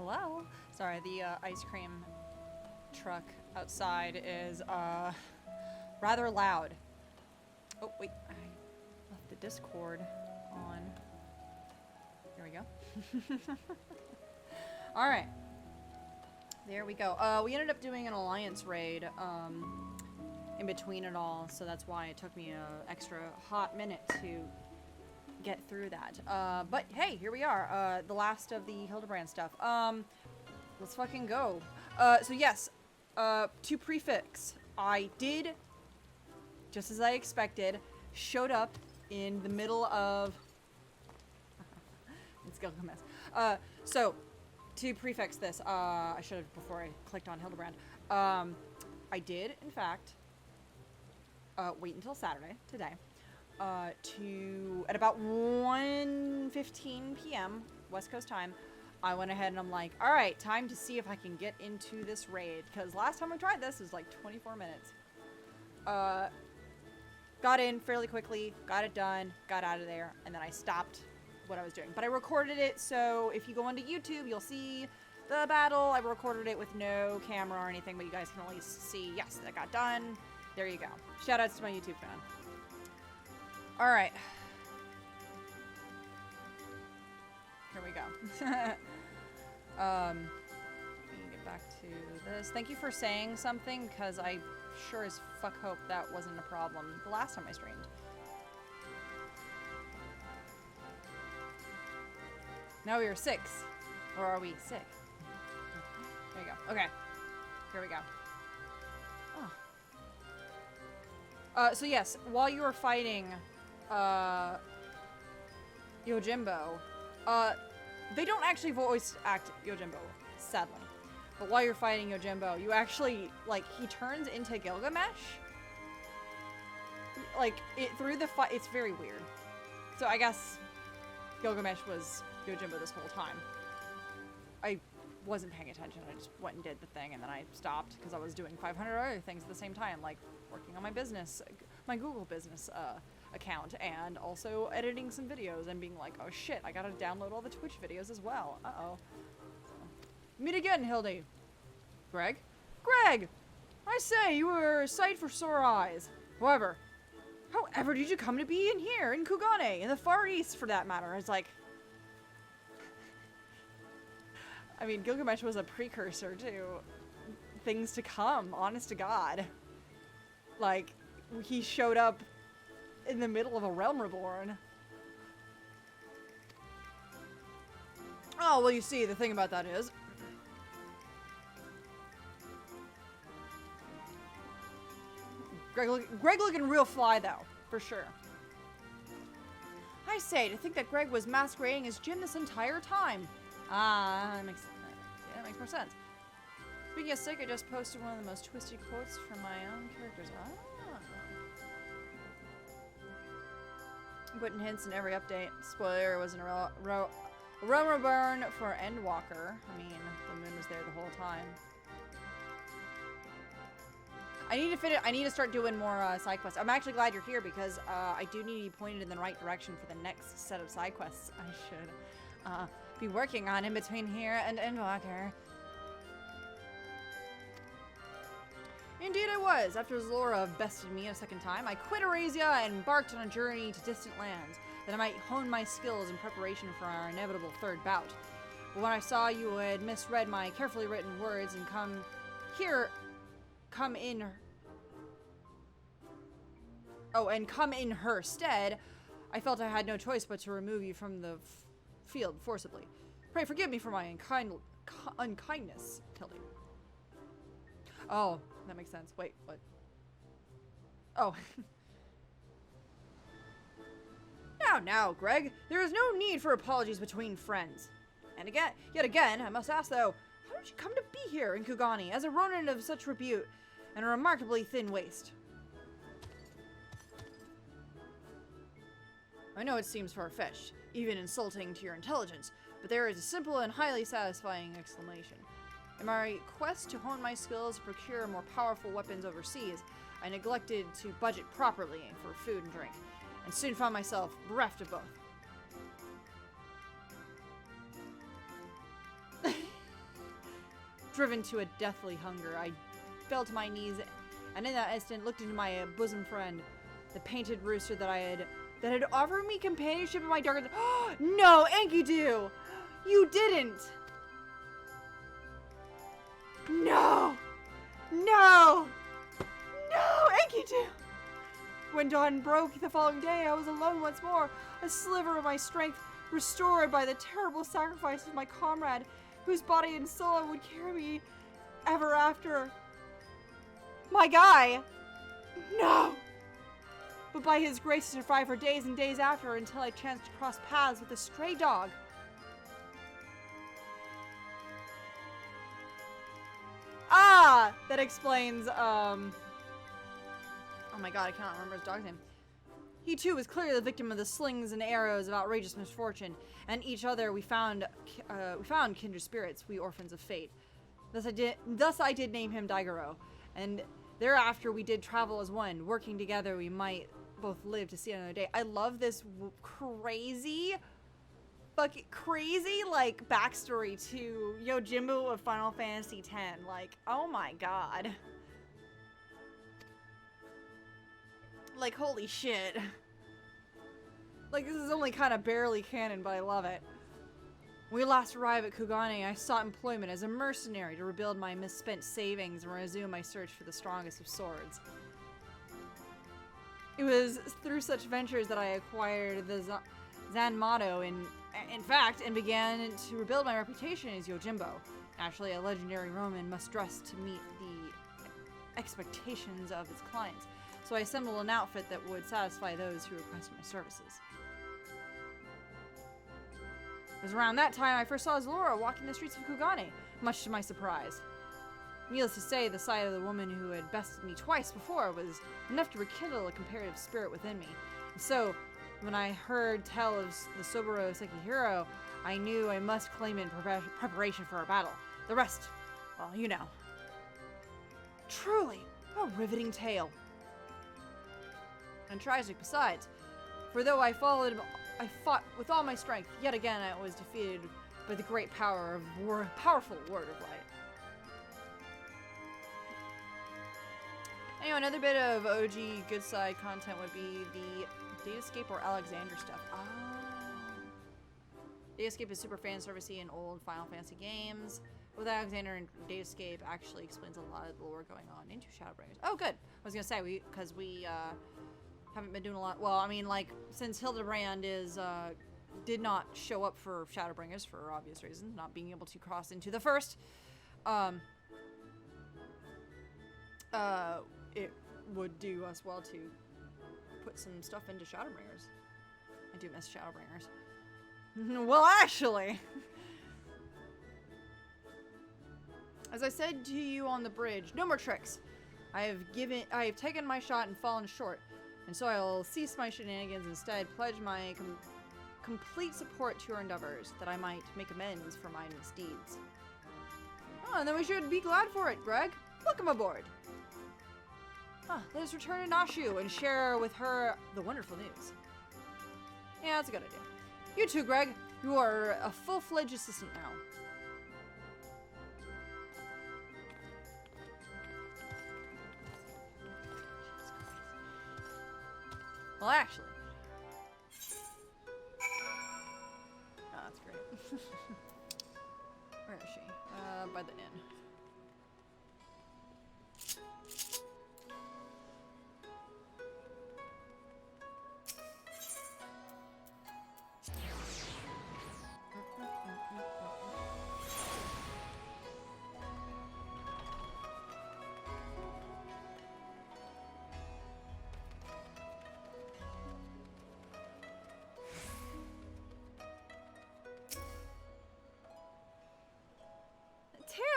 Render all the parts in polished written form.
Hello? Sorry, the ice cream truck outside is rather loud. Oh, wait. I left the Discord on. Here we go. Alright. There we go. We ended up doing an alliance raid in between it all, so that's why it took me an extra hot minute to get through that. But hey, here we are. The last of the Hildibrand stuff. Let's fucking go. So yes, to prefix, I did, just as I expected, showed up in the middle of it's gonna come mess. So to prefix this, I should have before I clicked on Hildibrand. I did, in fact, wait until Saturday, today, at about 1:15 p.m. West Coast time, I went ahead and I'm like, all right, time to see if I can get into this raid, because last time I tried this was like 24 minutes. Got in fairly quickly, got it done, got out of there, and then I stopped what I was doing. But I recorded it, so if you go onto YouTube, you'll see the battle. I recorded it with no camera or anything, but you guys can at least see, yes, that got done. There you go. Shout outs to my YouTube fan. All right. Here we go. Let me get back to this. Thank you for saying something, because I sure as fuck hope that wasn't a problem the last time I streamed. Now we are 6. Or are we 6? There you go. Okay. Here we go. Oh. So yes, while you were fighting Yojimbo, they don't actually voice act Yojimbo, sadly. But while you're fighting Yojimbo, you actually, like, he turns into Gilgamesh. Like, through the fight, it's very weird. So I guess Gilgamesh was Yojimbo this whole time. I wasn't paying attention. I just went and did the thing, and then I stopped because I was doing 500 other things at the same time, like working on my business, my Google business account, and also editing some videos and being like, oh shit, I gotta download all the Twitch videos as well. Uh-oh. So, meet again, Hildy. Greg? Greg! I say, you were a sight for sore eyes. However did you come to be in here, in Kugane, in the Far East, for that matter? It's like, I mean, Gilgamesh was a precursor to things to come, honest to God. Like, he showed up in the middle of a realm reborn. Oh, well, you see, the thing about that is, Greg looking real fly, though, for sure. I say, to think that Greg was masquerading as Jim this entire time. Ah, that makes more sense. Speaking of sick, I just posted one of the most twisty quotes from my own characters. Ah. I'm putting hints in every update. Spoiler, it wasn't a realm reborn for Endwalker. I mean, the moon was there the whole time. I need to start doing more side quests. I'm actually glad you're here because I do need to be pointed in the right direction for the next set of side quests I should be working on in between here and Endwalker. Indeed I was. After Zora bested me a second time, I quit Eurasia and embarked on a journey to distant lands, that I might hone my skills in preparation for our inevitable third bout. But when I saw you had misread my carefully written words and come in her stead, I felt I had no choice but to remove you from the field forcibly. Pray forgive me for my unkindness, Hildy. Oh, that makes sense. Wait, what? Oh. Now, Greg, there is no need for apologies between friends. And yet again, I must ask though, how did you come to be here in Kugane as a Ronin of such repute and a remarkably thin waist? I know it seems far-fetched, even insulting to your intelligence, but there is a simple and highly satisfying explanation. In my quest to hone my skills and procure more powerful weapons overseas, I neglected to budget properly for food and drink, and soon found myself bereft of both. Driven to a deathly hunger, I fell to my knees, and in that instant looked into my bosom friend, the painted rooster that had offered me companionship in my darkest. No, Enkidu! You didn't! No! No! No, Enkidu! When dawn broke the following day, I was alone once more, a sliver of my strength restored by the terrible sacrifice of my comrade, whose body and soul would carry me ever after. My guy! No! But by his grace to survive for days and days after until I chanced to cross paths with a stray dog. Ah! That explains, oh my god, I cannot remember his dog's name. He too was clearly the victim of the slings and arrows of outrageous misfortune, and each other we found kindred spirits, we orphans of fate. Thus I did name him Daigoro, and thereafter we did travel as one, working together we might both live to see another day. I love this crazy, like backstory to Yojimbo of Final Fantasy X. Like, oh my god. Like, holy shit. Like, this is only kind of barely canon, but I love it. When we last arrived at Kugane, I sought employment as a mercenary to rebuild my misspent savings and resume my search for the strongest of swords. It was through such ventures that I acquired the Zanmato in fact, and began to rebuild my reputation as Yojimbo. Naturally, a legendary Roman must dress to meet the expectations of his clients. So I assembled an outfit that would satisfy those who requested my services. It was around that time I first saw Zalora walking the streets of Kugane, much to my surprise. Needless to say, the sight of the woman who had bested me twice before was enough to rekindle a competitive spirit within me. And so, when I heard tell of the Soboro Sekihiro, I knew I must claim it in preparation for our battle. The rest, well, you know. Truly, a riveting tale. And tragic besides, for though I fought with all my strength, yet again I was defeated by the great power of powerful Word of Light. Anyway, another bit of OG good side content would be the Datascape or Alexander stuff. Datascape is super fan servicey in old Final Fantasy games. With Alexander and Datascape actually explains a lot of the lore going on into Shadowbringers. Oh, good. I was gonna say because we haven't been doing a lot. Well, I mean, like, since Hildibrand did not show up for Shadowbringers for obvious reasons, not being able to cross into the first, it would do us well to put some stuff into Shadowbringers. I do miss Shadowbringers. Well, actually, as I said to you on the bridge, no more tricks. I have taken my shot and fallen short. And so I'll cease my shenanigans, instead pledge my complete support to your endeavors, that I might make amends for my misdeeds. Oh, and then we should be glad for it, Greg. Welcome aboard. Let us return to Nashu and share with her the wonderful news. Yeah, that's a good idea. You too, Greg. You are a full-fledged assistant now. Well, actually. Oh, that's great. Where is she? By the inn.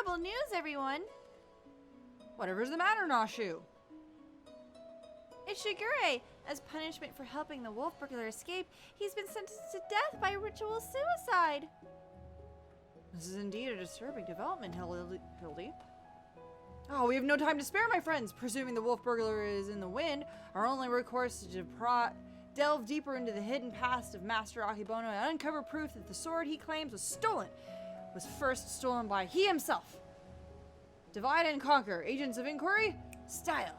Terrible news, everyone! Whatever's the matter, Nashu? It's Shigure. As punishment for helping the wolf burglar escape, he's been sentenced to death by ritual suicide. This is indeed a disturbing development, Hildy. Oh, we have no time to spare, my friends. Presuming the wolf burglar is in the wind, our only recourse is to delve deeper into the hidden past of Master Akibono and uncover proof that the sword he claims was stolen was first stolen by he himself. Divide and conquer. Agents of inquiry? Style.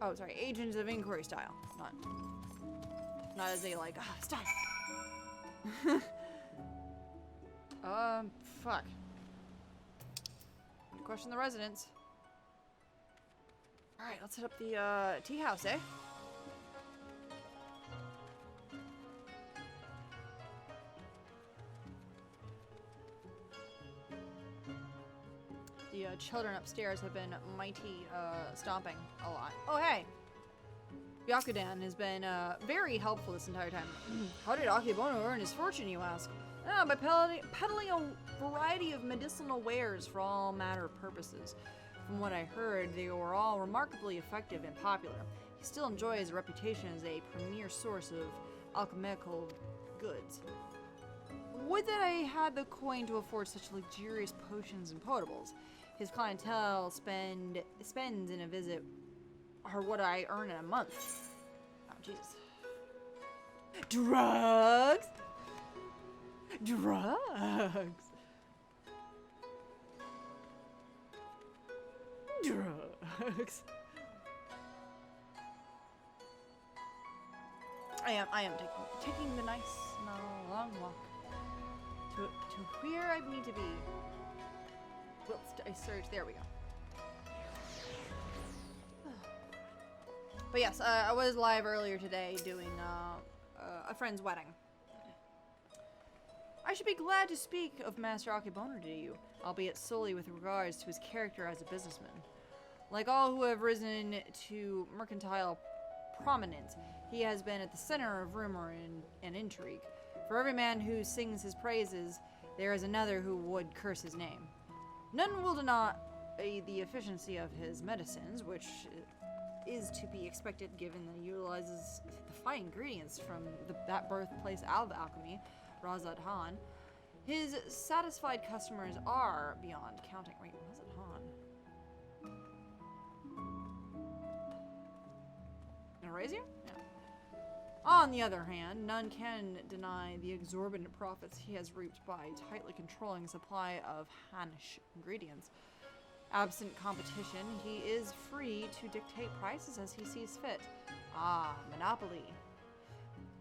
Oh, sorry. Agents of inquiry style. Not as they like, style. Fuck. Question the residents. Alright, let's hit up the, tea house, eh? The children upstairs have been mighty stomping a lot. Oh, hey! Byakudan has been very helpful this entire time. How did Akebono earn his fortune, you ask? Oh, by peddling a variety of medicinal wares for all manner of purposes. From what I heard, they were all remarkably effective and popular. He still enjoys a reputation as a premier source of alchemical goods. Would that I had the coin to afford such luxurious potions and potables. His clientele spends in a visit or what I earn in a month. Oh, Jesus. Drugs! Drugs! Drugs. I am taking the nice, long walk to where I need to be. I search. There we go. But yes, I was live earlier today doing a friend's wedding. I should be glad to speak of Master Akebono to you, albeit solely with regards to his character as a businessman. Like all who have risen to mercantile prominence, he has been at the center of rumor and intrigue. For every man who sings his praises, there is another who would curse his name. None will deny the efficiency of his medicines, which is to be expected given that he utilizes the fine ingredients from that birthplace of alchemy, Razad Han. His satisfied customers are beyond counting. Wait, Razad Han? Eraser? Yeah. On the other hand, none can deny the exorbitant profits he has reaped by tightly controlling supply of Hanish ingredients. Absent competition, he is free to dictate prices as he sees fit. Ah, monopoly.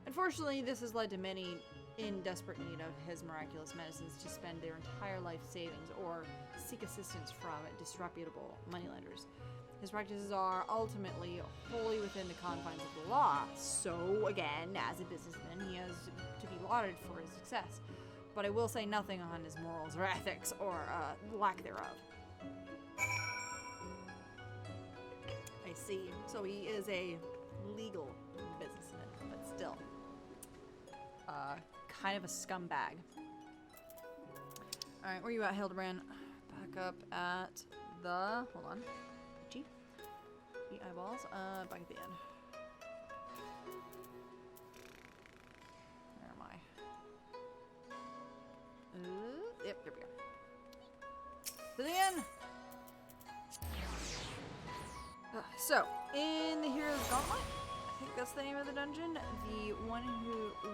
Unfortunately, this has led to many in desperate need of his miraculous medicines to spend their entire life savings or seek assistance from disreputable moneylenders. His practices are ultimately wholly within the confines of the law, so again, as a businessman, he has to be lauded for his success. But I will say nothing on his morals or ethics, or lack thereof. I see. So he is a legal businessman, but still. Kind of a scumbag. Alright, where are you at, Hildibrand? Back up at the... Hold on. G? The eyeballs. Back at the end. Where am I? Yep, there we go. To the end! So, in the Hero's Gauntlet, I think that's the name of the dungeon, the one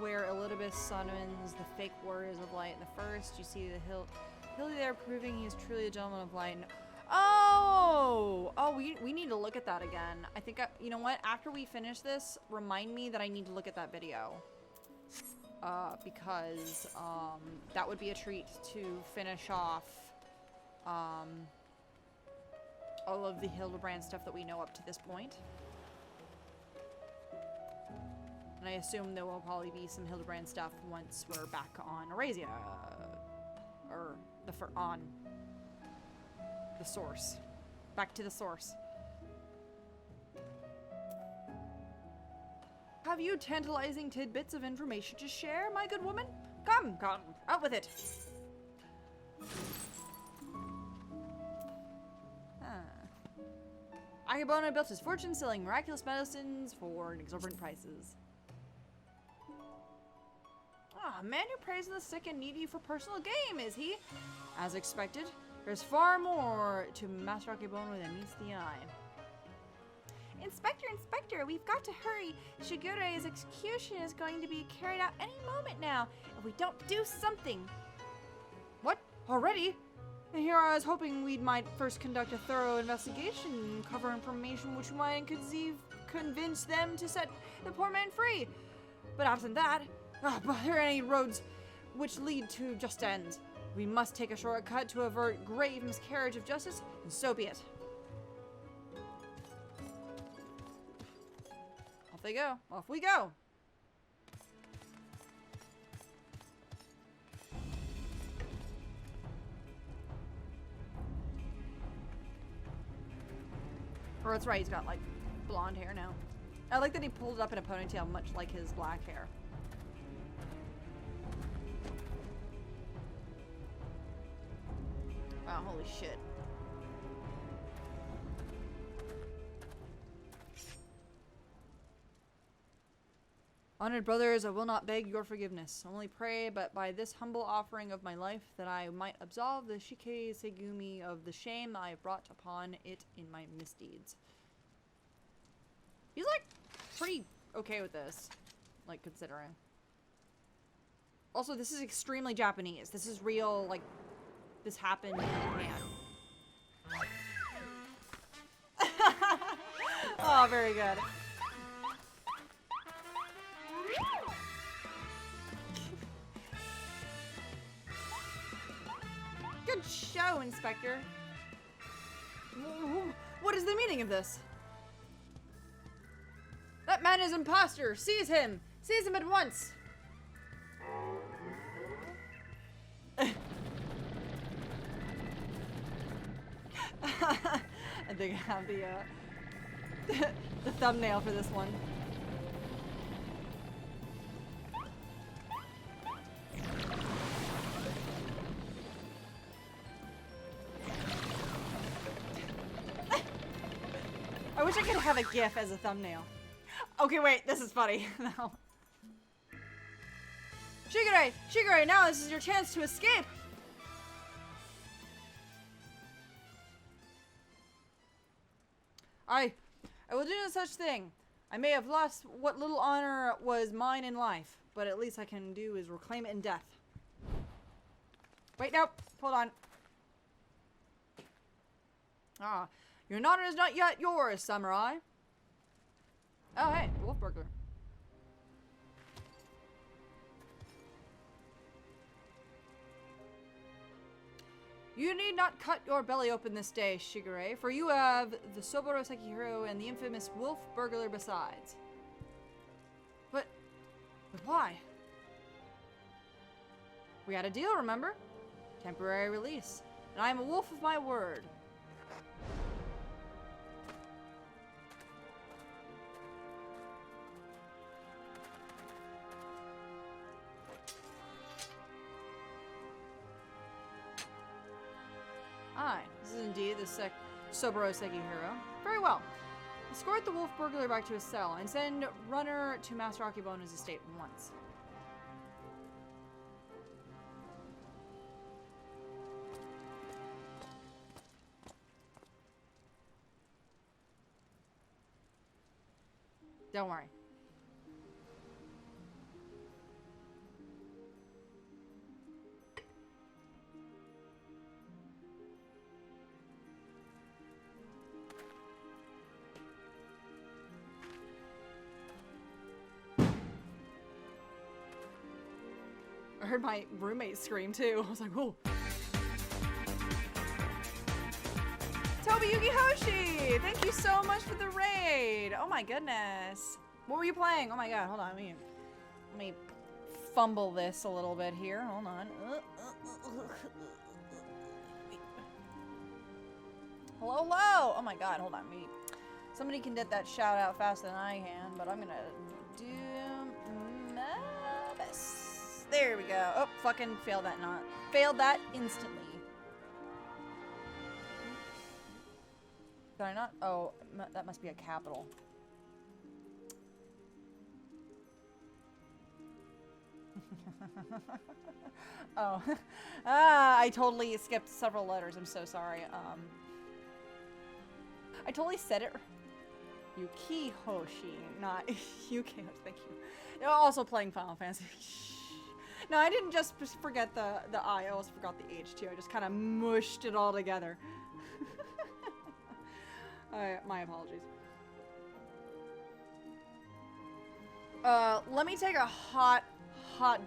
where Elidibus summons the fake warriors of light in the first, you see the Hildy there proving he is truly a gentleman of light. And, oh, we need to look at that again. I think, you know what, after we finish this, remind me that I need to look at that video. Because, that would be a treat to finish off, all of the Hildibrand stuff that we know up to this point. And I assume there will probably be some Hildibrand stuff once we're back on Eurasia. Or on the source. Back to the source. Have you tantalizing tidbits of information to share, my good woman? Come, out with it. Akebono built his fortune selling miraculous medicines for exorbitant prices. Ah, a man who preys on the sick and needy for personal gain, is he? As expected, there's far more to Master Akebono than meets the eye. Inspector, we've got to hurry. Shigure's execution is going to be carried out any moment now, if we don't do something. What? Already? And here I was hoping we might first conduct a thorough investigation and cover information which might convince them to set the poor man free. But absent that, but there are any roads which lead to just ends. We must take a shortcut to avert grave miscarriage of justice, and so be it. Off they go. Off we go. Or that's right, he's got like blonde hair now. I like that he pulled it up in a ponytail, much like his black hair. Wow, holy shit. Honored brothers, I will not beg your forgiveness. Only pray, but by this humble offering of my life, that I might absolve the Shike Segumi of the shame I have brought upon it in my misdeeds. He's like pretty okay with this, like considering. Also, this is extremely Japanese. This is real, like, this happened in Japan. Oh, very good. Good show, Inspector. What is the meaning of this? That man is an imposter. Seize him. Seize him at once. I think I have the thumbnail for this one. I wish I could have a GIF as a thumbnail. Okay, wait, this is funny. No. Shigure! Shigure, now this is your chance to escape! I will do no such thing. I may have lost what little honor was mine in life, but at least I can do is reclaim it in death. Wait, nope. Hold on. Ah, your honor is not yet yours, samurai. Oh, hey, wolf burglar. You need not cut your belly open this day, Shigure, for you have the Soboro Sekihiro and the infamous wolf burglar besides. But why? We had a deal, remember? Temporary release. And I am a wolf of my word. Aye, this is indeed the Soboro Sekihiro. Very well. Escort the wolf burglar back to his cell and send Runner to Master Akibona's estate once. Don't worry. I heard my roommate scream too. I was like, oh. Tobi Yukihoshi! Thank you so much for the raid! Oh my goodness. What were you playing? Oh my god, hold on. Let me fumble this a little bit here. Hold on. Hello, hello! Oh my god, hold on. Somebody can get that shout out faster than I can, but I'm gonna do my best. There we go. Oh, fucking failed that not. Failed that instantly. Did I not? Oh, that must be a capital. Oh. I totally skipped several letters. I'm so sorry. I totally said it. Yukihoshi, not Yukihoshi. Thank you. They're also playing Final Fantasy. No, I didn't just forget the I also forgot the H too. I just kind of mushed it all together. My apologies. Let me take a hot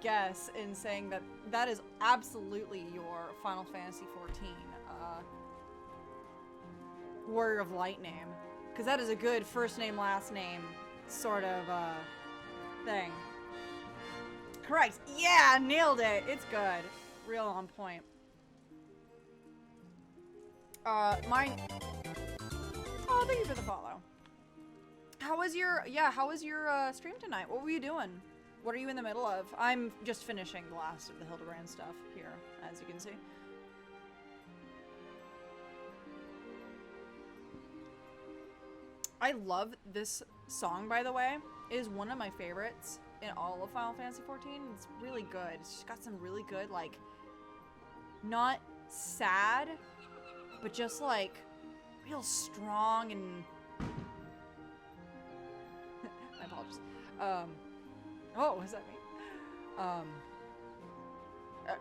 guess in saying that that is absolutely your Final Fantasy XIV Warrior of Light name. Because that is a good first name, last name sort of thing. Correct. Yeah, nailed it. It's good. Real on point. Mine. Oh, thank you for the follow. How was your stream tonight? What were you doing? What are you in the middle of? I'm just finishing the last of the Hildibrand stuff here, as you can see. I love this song, by the way. It is one of my favorites in all of Final Fantasy XIV. It's really good. It's just got some really good, like, not sad, but just, like, real strong and... My apologies. Oh, what does that mean?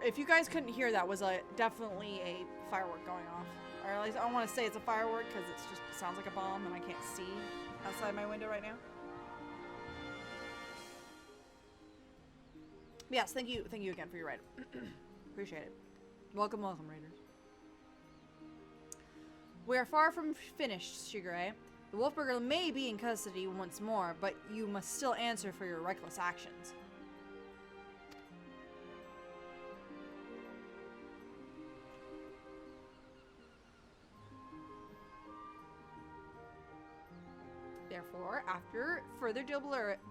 If you guys couldn't hear, that was definitely a firework going off. Or at least I don't want to say it's a firework because it sounds like a bomb and I can't see outside my window right now. Yes, thank you again for your ride. Appreciate it. Welcome, Raiders. We are far from finished, Shigure. The Wolfburger may be in custody once more, but you must still answer for your reckless actions. Therefore, after further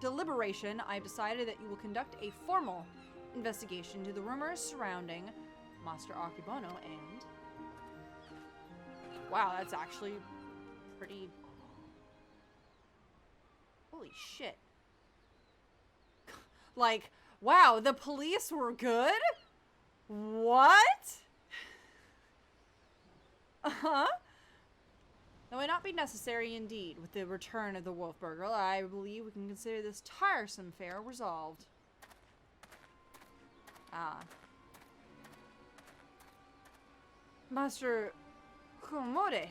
deliberation, I've decided that you will conduct a formal investigation into the rumors surrounding Master Akibono and... Wow, that's actually pretty... Holy shit. Like, wow, the police were good? What? Uh-huh. That may not be necessary indeed. With the return of the Wolfburger, I believe we can consider this tiresome affair resolved. Ah. Master Komode.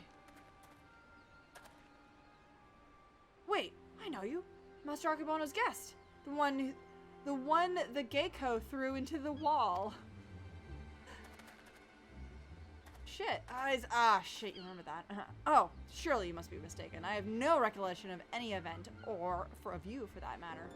Wait, I know you. Master Akibono's guest. The one the Geiko threw into the wall. Shit. Shit, you remember that. Oh, surely you must be mistaken. I have no recollection of any event, or of you for that matter.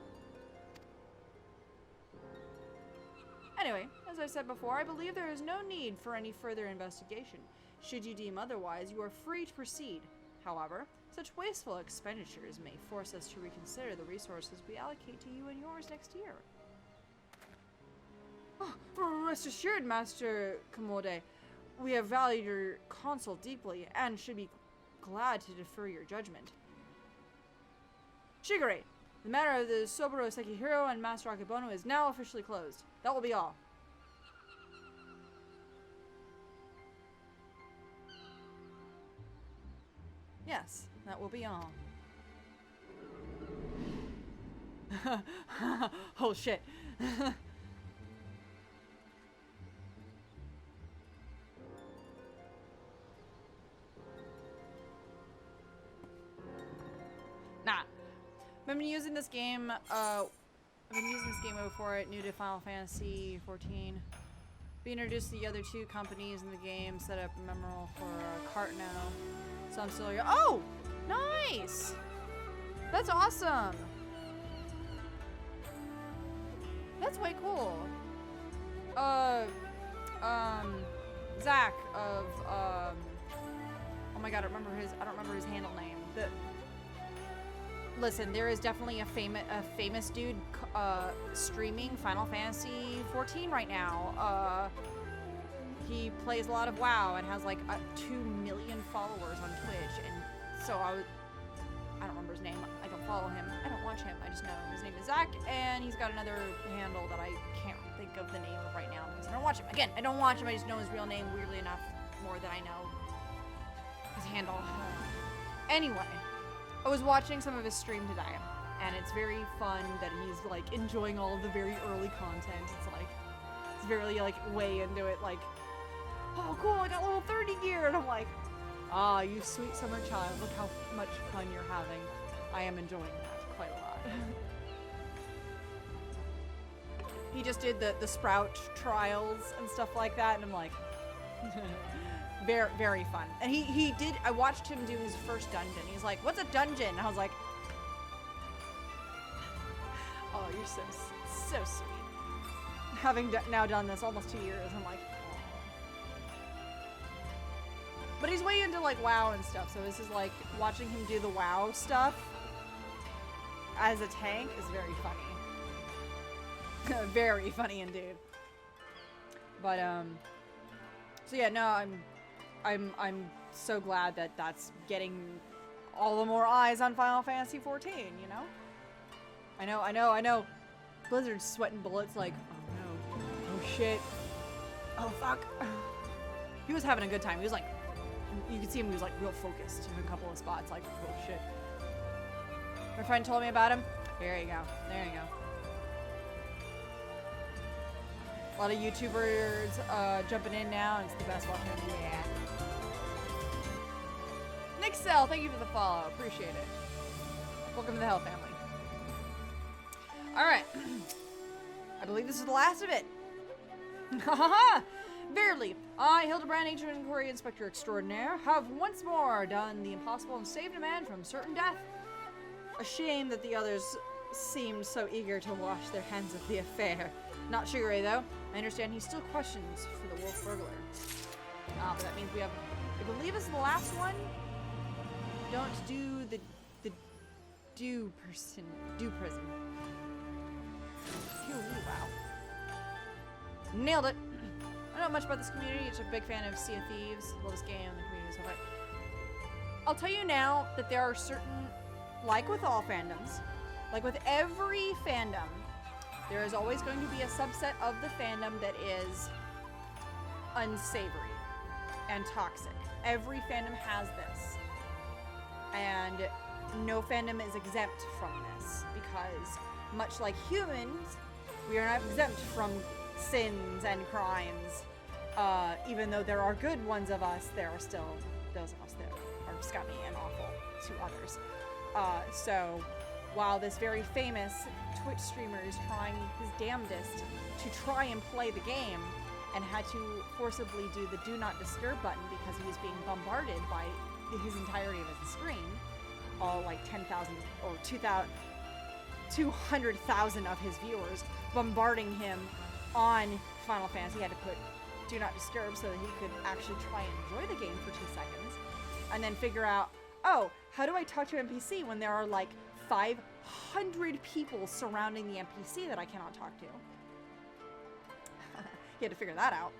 Anyway, as I said before, I believe there is no need for any further investigation. Should you deem otherwise, you are free to proceed. However, such wasteful expenditures may force us to reconsider the resources we allocate to you and yours next year. Oh, rest assured, Master Komode. We have valued your counsel deeply, and should be glad to defer your judgment. Shigure, the matter of the Soburo Sekihiro and Master Akibono is now officially closed. That will be all. Yes, that will be all. Oh shit. Nah. I've been using this game, before it, new to Final Fantasy XIV. Be introduced to the other two companies in the game, set up a memorial for cart now. So I'm still here. Oh! Nice! That's awesome! That's way cool. Zach of, oh my god, I don't remember his handle name. Listen, there is definitely a famous dude streaming Final Fantasy XIV right now. He plays a lot of WoW and has like 2 million followers on Twitch, and so I don't remember his name. I don't follow him. I don't watch him. I just know his name is Zach, and he's got another handle that I can't think of the name of right now because I don't watch him. Again, I don't watch him. I just know his real name weirdly enough more than I know his handle. Anyway. I was watching some of his stream today, and it's very fun that he's, like, enjoying all of the very early content. It's like, He's very, like, way into it, like, oh, cool, I got level 30 gear. And I'm like, ah, you sweet summer child. Look how much fun you're having. I am enjoying that quite a lot. He just did the Sprout trials and stuff like that, and I'm like, very, very fun. And he did, I watched him do his first dungeon. He's like, what's a dungeon? And I was like, oh, you're so sweet. Having now done this almost 2 years, I'm like, oh. But he's way into like WoW and stuff, so this is like, watching him do the WoW stuff as a tank is very funny. Very funny indeed. But so yeah, no, I'm so glad that that's getting all the more eyes on Final Fantasy XIV, you know? I know. Blizzard's sweating bullets like, oh no, oh shit, oh fuck. He was having a good time. He was like, you could see him, he was like real focused in a couple of spots, like, oh shit. My friend told me about him. There you go. There you go. A lot of YouTubers jumping in now, and it's the best watching. Yeah. Nixel, thank you for the follow. Appreciate it. Welcome to the Hell family. Alright. I believe this is the last of it. Ha ha ha! Verily, I, Hildibrand, Ancient Inquiry Inspector Extraordinaire, have once more done the impossible and saved a man from certain death. A shame that the others seemed so eager to wash their hands of the affair. Not Shigure, though. I understand he still questions for the wolf burglar. Ah, but that means we have, I believe it's the last one. Don't do the do prison. Phew, wow. Nailed it. I don't know much about this community. Just a big fan of Sea of Thieves. Love this game and the community and stuff like that. I'll tell you now that there are certain, like with all fandoms, like with every fandom, there is always going to be a subset of the fandom that is unsavory and toxic. Every fandom has this. And no fandom is exempt from this because, much like humans, we are not exempt from sins and crimes. Even though there are good ones of us, there are still those of us that are scummy and awful to others. So, while this very famous Twitch streamer is trying his damnedest to try and play the game and had to forcibly do the do not disturb button because he was being bombarded by his entirety of his screen, all like 10,000 or 200,000 of his viewers bombarding him on Final Fantasy. He had to put do not disturb so that he could actually try and enjoy the game for 2 seconds and then figure out, oh, how do I talk to an NPC when there are like 500 people surrounding the NPC that I cannot talk to? He had to figure that out.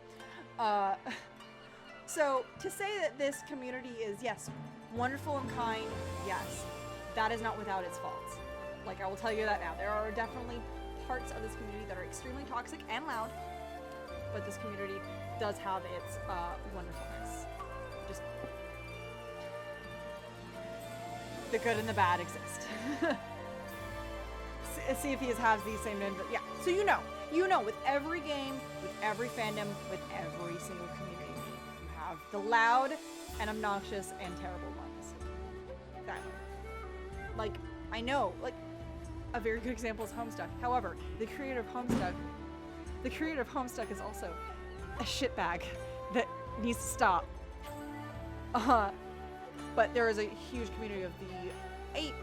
So to say that this community is, yes, wonderful and kind, yes, that is not without its faults. Like, I will tell you that now. There are definitely parts of this community that are extremely toxic and loud, but this community does have its wonderfulness. Just the good and the bad exist. See if he has these same names. Yeah. So you know, with every game, with every fandom, with every single community, you have the loud and obnoxious and terrible ones. That, like, I know, like, a very good example is Homestuck. However, the creator of Homestuck is also a shitbag that needs to stop. But there is a huge community of a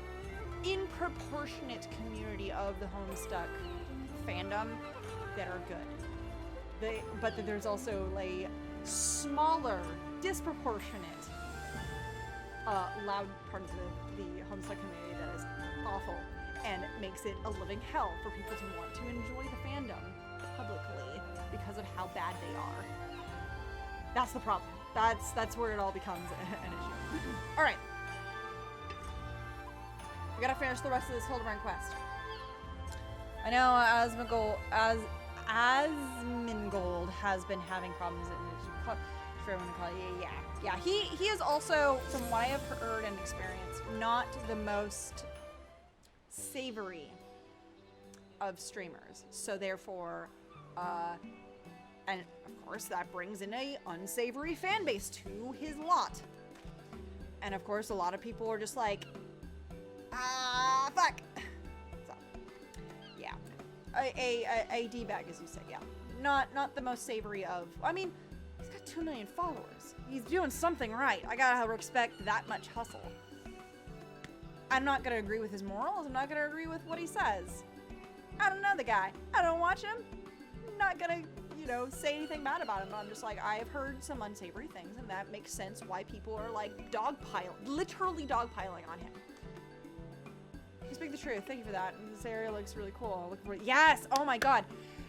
in-proportionate community of the Homestuck fandom that are good. But there's also a smaller, disproportionate, loud part of the Homestuck community that is awful and makes it a living hell for people to want to enjoy the fandom publicly because of how bad they are. That's the problem. That's where it all becomes an issue. All right. We gotta finish the rest of this Hildibrand quest. I know Asmongold has been having problems for everyone to call it. Yeah. He is also, from what I have heard and experienced, not the most savory of streamers. So therefore, And of course, that brings in a unsavory fan base to his lot. And of course, a lot of people are just like, ah, fuck. So, yeah. A D-bag, as you say, yeah. Not the most savory of, I mean, he's got 2 million followers. He's doing something right. I gotta respect that much hustle. I'm not gonna agree with his morals. I'm not gonna agree with what he says. I don't know the guy. I don't watch him. I'm not gonna, you know, say anything bad about him. But I'm just like, I have heard some unsavory things, and that makes sense why people are like literally dogpiling on him. You speak the truth. Thank you for that. And this area looks really cool. Looking for it. Yes. Oh my god.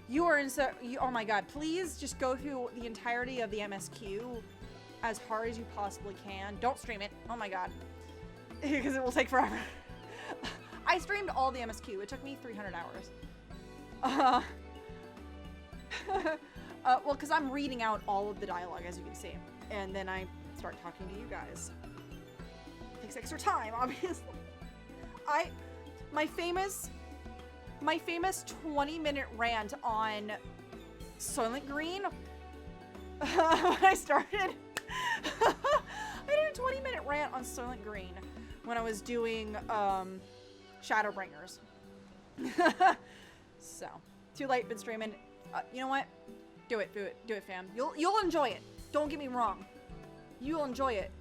You are in so. Oh my god. Please just go through the entirety of the MSQ as hard as you possibly can. Don't stream it. Oh my god. Because it will take forever. I streamed all the MSQ. It took me 300 hours. Well, because I'm reading out all of the dialogue, as you can see. And then I start talking to you guys. It takes extra time, obviously. My famous 20-minute rant on Soylent Green. When I started, I did a 20-minute rant on Soylent Green when I was doing Shadowbringers. So, too late, been streaming. You know what? Do it, fam. You'll enjoy it. Don't get me wrong. You'll enjoy it.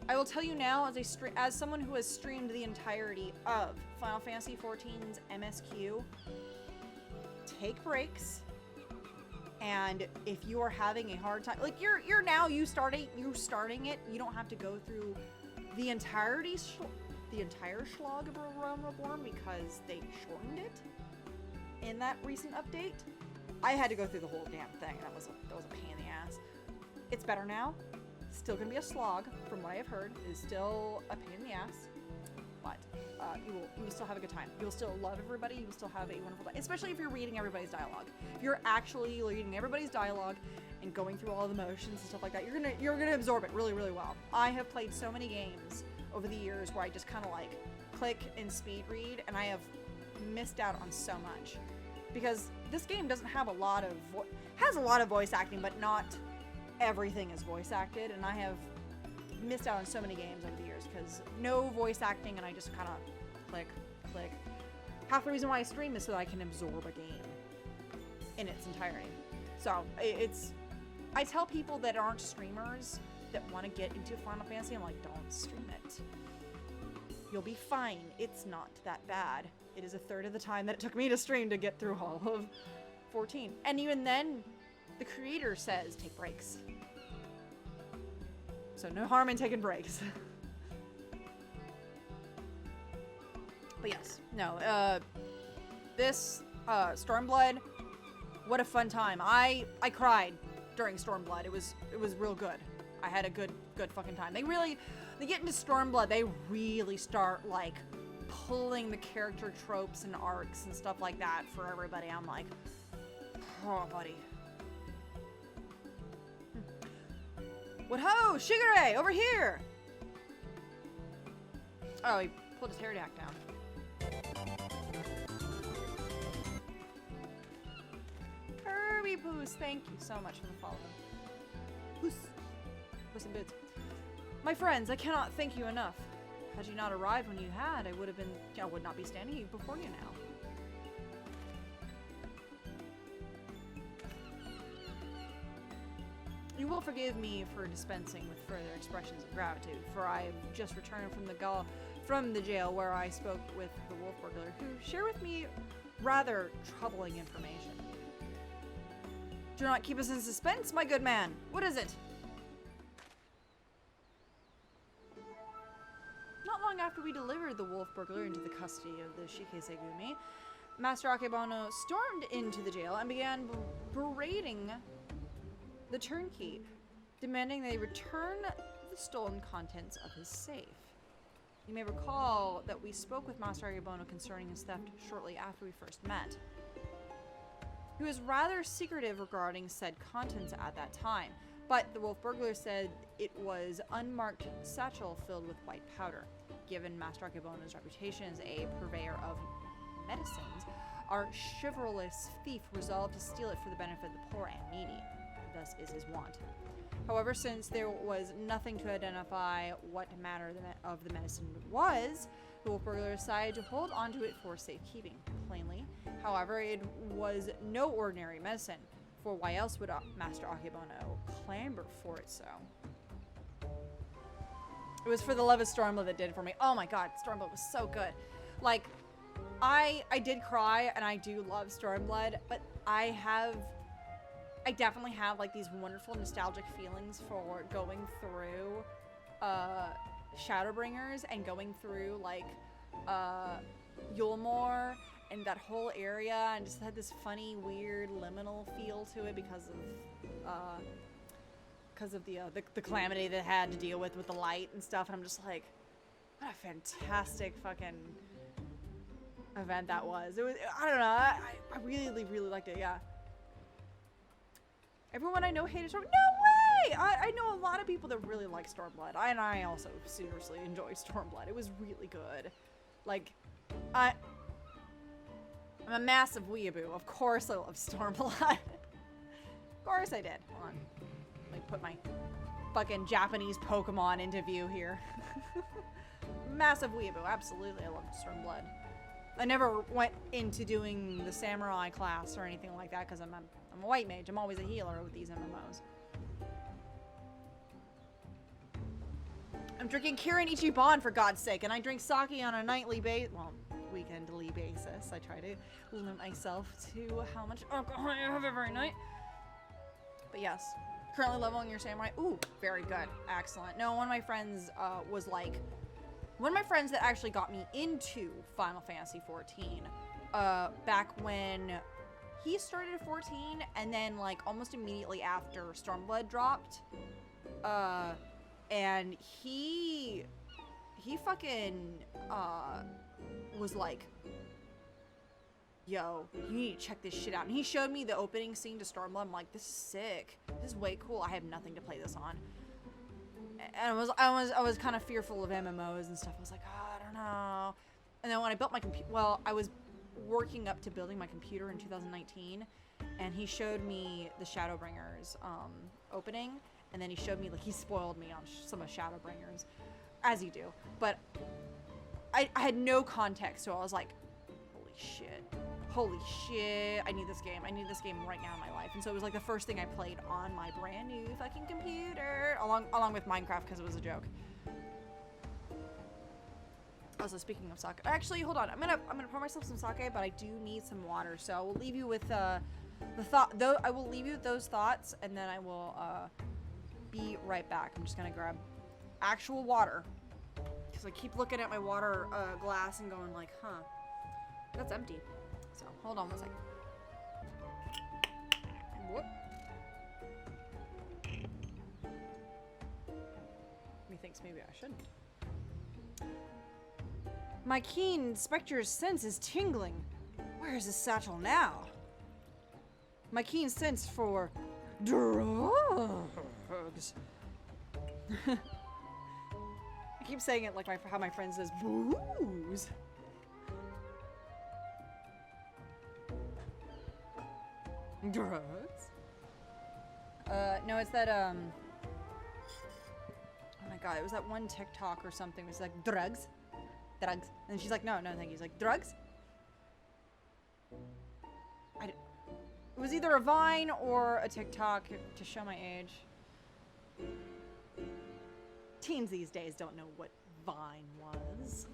I will tell you now, as someone who has streamed the entirety of Final Fantasy XIV's MSQ, take breaks. And if you are having a hard time, like you're starting it, you don't have to go through the entire slog of A Realm Reborn because they shortened it in that recent update. I had to go through the whole damn thing. That was a pain in the ass. It's better now. Still gonna be a slog, from what I have heard. It is still a pain in the ass, but you will still have a good time. You'll still love everybody. You will still have a wonderful time, especially if you're reading everybody's dialogue. If you're actually reading everybody's dialogue and going through all the motions and stuff like that, you're gonna absorb it really, really well. I have played so many games over the years where I just kind of like click and speed read, and I have missed out on so much because this game doesn't have a lot of has a lot of voice acting, but not everything is voice acted, and I have missed out on so many games over the years because no voice acting, and I just kind of click. Half the reason why I stream is so that I can absorb a game in its entirety. So I tell people that aren't streamers that want to get into Final Fantasy, I'm like, don't stream it. You'll be fine. It's not that bad. It is a third of the time that it took me to stream to get through all of 14. And even then, the creator says take breaks. So no harm in taking breaks. But yes, no, this Stormblood, what a fun time. I cried during Stormblood. It was real good. I had a good fucking time. They get into Stormblood, they really start like pulling the character tropes and arcs and stuff like that for everybody. I'm like, oh buddy. What ho! Shigure! Over here! Oh, he pulled his hair back down. Kirby Poos, thank you so much for the follow. Poos. Puss in Boots. My friends, I cannot thank you enough. Had you not arrived when you had, I would not be standing before you now. You will forgive me for dispensing with further expressions of gratitude, for I have just returned from the jail where I spoke with the wolf burglar, who shared with me rather troubling information. Do not keep us in suspense, my good man. What is it? Not long after we delivered the wolf burglar into the custody of the Shikesegumi, Master Akebono stormed into the jail and began berating the turnkey, demanding they return the stolen contents of his safe. You may recall that we spoke with Master Akebono concerning his theft shortly after we first met. He was rather secretive regarding said contents at that time, but the wolf burglar said it was unmarked satchel filled with white powder. Given Master Akebono's reputation as a purveyor of medicines, our chivalrous thief resolved to steal it for the benefit of the poor and needy. thus is his wont. However, since there was nothing to identify what manner of the medicine was, the Wolfburglar decided to hold onto it for safekeeping. Plainly, however, it was no ordinary medicine, for why else would Master Akebono clamber for it so? It was for the love of Stormblood that did it for me. Oh my god, Stormblood was so good. Like, I did cry, and I do love Stormblood, but I definitely have like these wonderful nostalgic feelings for going through Shadowbringers and going through like Yulmore and that whole area, and just had this funny, weird, liminal feel to it because of the calamity that it had to deal with the light and stuff. And I'm just like, what a fantastic fucking event that was. It was, I don't know, I really, really liked it. Yeah. Everyone I know hated Stormblood. No way! I know a lot of people that really like Stormblood. And I also seriously enjoy Stormblood. It was really good. Like, I'm a massive weeaboo. Of course I love Stormblood. Of course I did. Hold on. Let me put my fucking Japanese Pokemon into view here. Massive weeaboo. Absolutely, I love Stormblood. I never went into doing the samurai class or anything like that because I'm a white mage. I'm always a healer with these MMOs. I'm drinking Kirin Ichiban for God's sake, and I drink sake on a nightly basis. Well, weekendly basis. I try to limit myself to how much alcohol I have every night. But yes, currently leveling your samurai. Ooh, very good. Excellent. No, one of my friends was like, one of my friends that actually got me into Final Fantasy XIV back when he started at 14, and then like almost immediately after Stormblood dropped, and he fucking was like, yo, you need to check this shit out. And he showed me the opening scene to Stormblood. I'm like, this is sick. This is way cool. I have nothing to play this on. And I was kind of fearful of MMOs and stuff. I was like, oh, I don't know. And then when I built my computer, well, I was working up to building my computer in 2019, and he showed me the Shadowbringers opening, and then he showed me, like, he spoiled me on some of Shadowbringers, as you do. But I had no context, so I was like, holy shit, I need this game. I need this game right now in my life. And so it was like the first thing I played on my brand new fucking computer, along with Minecraft, because it was a joke. Also, speaking of sake, actually, hold on. I'm gonna pour myself some sake, but I do need some water. So I will leave you with the thought. Though I will leave you with those thoughts, and then I will be right back. I'm just gonna grab actual water, because I keep looking at my water glass and going like, huh, that's empty. So hold on one second. Whoop. Methinks maybe I shouldn't. My keen spectre's sense is tingling. Where is this satchel now? My keen sense for drugs. I keep saying it like how my friend says booze. Drugs? No, it's that, oh my god, it was that one TikTok or something. It was like, drugs? Drugs. And she's like, no, thank you. He's like, drugs? It was either a Vine or a TikTok to show my age. Teens these days don't know what Vine was.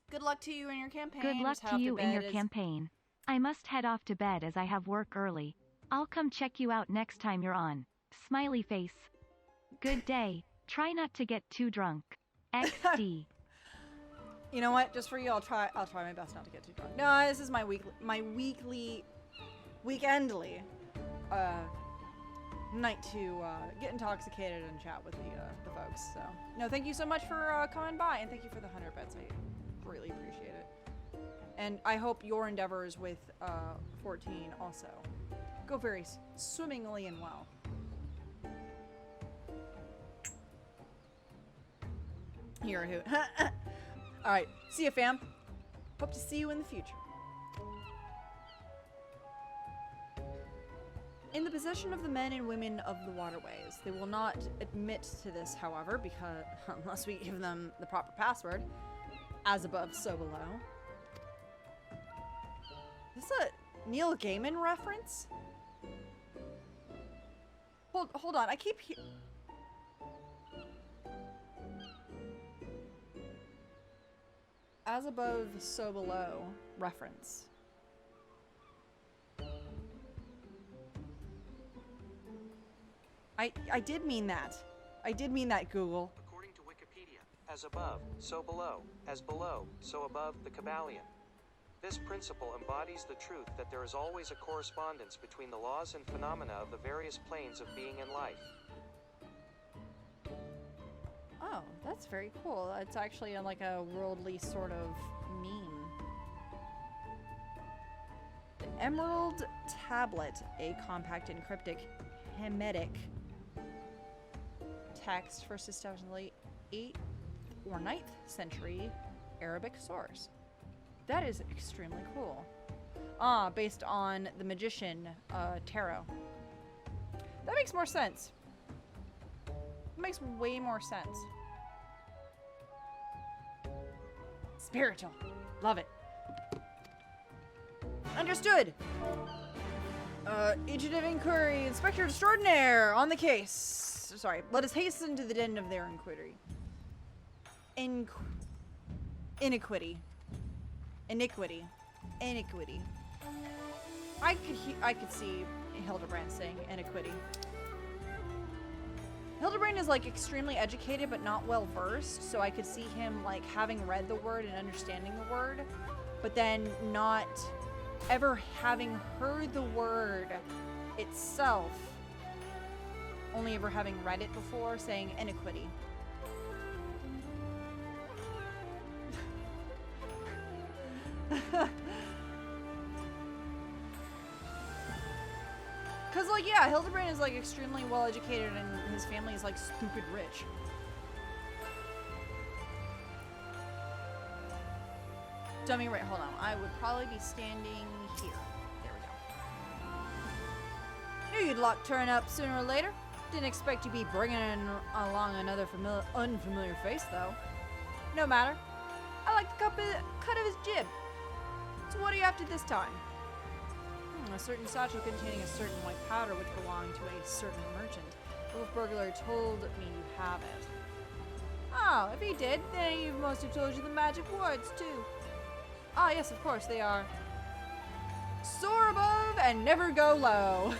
Good luck to you in your campaign. Good luck to you in your campaign. I must head off to bed as I have work early. I'll come check you out next time you're on. Smiley face. Good day. Try not to get too drunk. XD. You know what? Just for you, I'll try my best not to get too drunk. No, this is my weekendly night to get intoxicated and chat with the folks. So, no, thank you so much for coming by, and thank you for the 100 bits. I really appreciate it. And I hope your endeavors with 14 also go very swimmingly and well. You're a hoot. Alright, see ya, fam. Hope to see you in the future. In the possession of the men and women of the waterways. They will not admit to this, however, because unless we give them the proper password. As above, so below. Is this a Neil Gaiman reference? Hold on, I keep as above, so below reference. I did mean that. I did mean that, Google. According to Wikipedia, as above, so below, as below, so above, the Kabbalion. This principle embodies the truth that there is always a correspondence between the laws and phenomena of the various planes of being and life. Oh, that's very cool. It's actually like a worldly sort of meme. The Emerald Tablet, a compact encryptic Hamitic text for ostensibly 8th or 9th century Arabic source. That is extremely cool. Ah, based on the Magician Tarot. That makes more sense. It makes way more sense. Spiritual. Love it. Understood. Agent of Inquiry, Inspector Extraordinaire, on the case. Sorry, let us hasten to the den of their inquiry. Iniquity. I could see Hildibrand saying iniquity. Hildibrand is like extremely educated but not well versed, so I could see him like having read the word and understanding the word, but then not ever having heard the word itself, only ever having read it before, saying iniquity. Cause like, yeah, Hildibrand is like extremely well educated and his family is like stupid rich. Dummy, right, hold on. I would probably be standing here. There we go. Knew you'd turn up sooner or later. Didn't expect you'd be bringing along another unfamiliar face, though. No matter. I like the cut of his jib. So what are you after this time? A certain satchel containing a certain white powder which belonged to a certain merchant. The wolf burglar told me you have it. Oh, if he did, then he must have told you the magic words, too. Ah, yes, of course, they are. Soar above and never go low.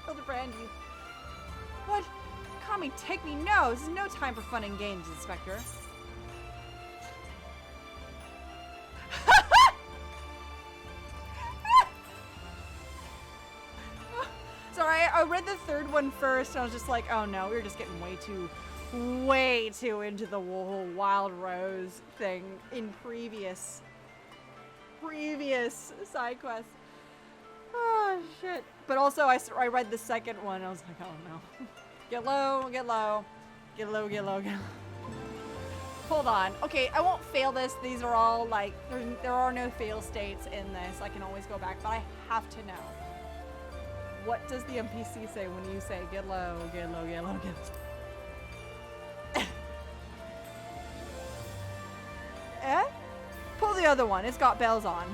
Hildibrand, you... What? Call me, take me, no! This is no time for fun and games, Inspector. Sorry, I read the third one first, and I was just like, oh no, we were just getting way too into the whole Wild Rose thing in previous side quests. Oh, shit. But also, I read the second one, and I was like, oh no. Get low, get low. Get low, get low, get low. Hold on. Okay, I won't fail this. These are all, like, there are no fail states in this. I can always go back, but I have to know. What does the NPC say when you say, get low, get low, get low, get low? Eh? Pull the other one. It's got bells on.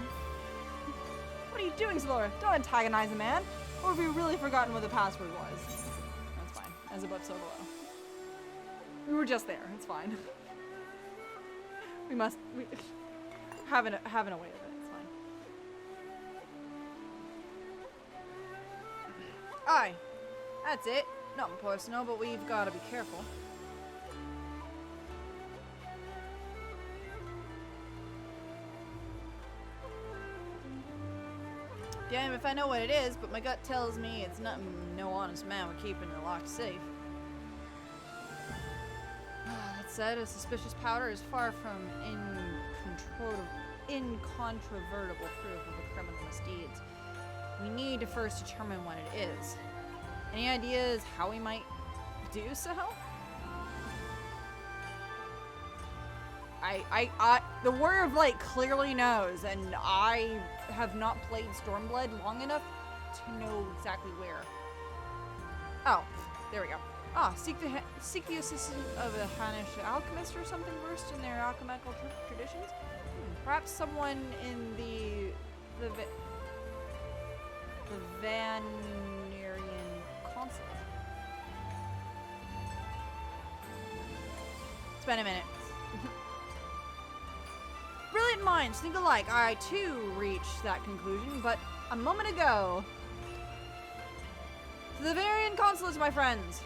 What are you doing, Slora? Don't antagonize a man. Or have you really forgotten what the password was? That's fine. As above, so below. We were just there. It's fine. We having a way of it. It's fine. Aye. That's it. Nothing personal, but we've got to be careful. Damn if I know what it is, but my gut tells me it's nothing no honest man would keep in the locked safe. That said, a suspicious powder is far from incontrovertible proof of a criminal misdeeds. We need to first determine what it is. Any ideas how we might do so? The Warrior of Light clearly knows, and I have not played Stormblood long enough to know exactly where. Oh, there we go. Ah, seek the assistance of a Hannish alchemist or something versed in their alchemical traditions. Perhaps someone in the Vanerian consulate. It's been a minute. Brilliant minds think alike. I too reached that conclusion, but a moment ago. To the Vanerian consulates, my friends.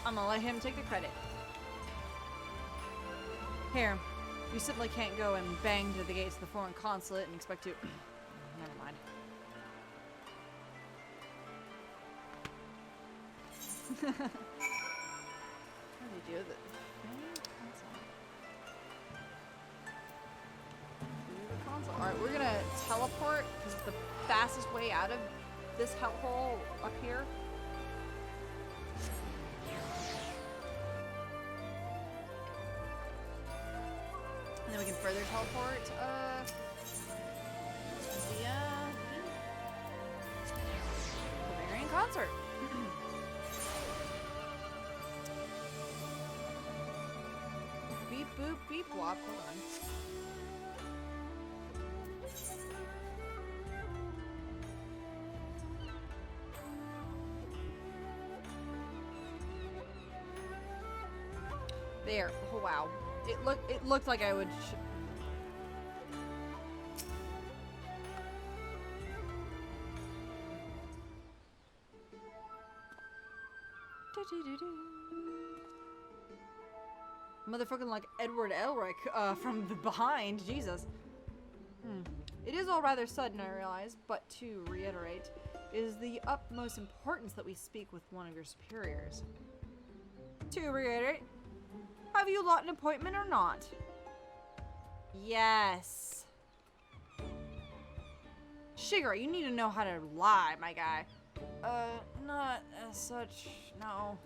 I'm gonna let him take the credit. Here, you simply can't go and bang to the gates of the foreign consulate and expect to... Never mind. How do you do that? Alright, we're gonna teleport because it's the fastest way out of this hellhole up here. And then we can further teleport, via the Bavarian concert. Beep boop beep wop, hold on. There, oh wow. It looked like I would motherfucking like Edward Elric from the behind, Jesus. It is all rather sudden, I realize, but to reiterate, it is the utmost importance that we speak with one of your superiors. To reiterate, have you lot an appointment or not? Yes. Shigeru, you need to know how to lie, my guy. Not as such, no.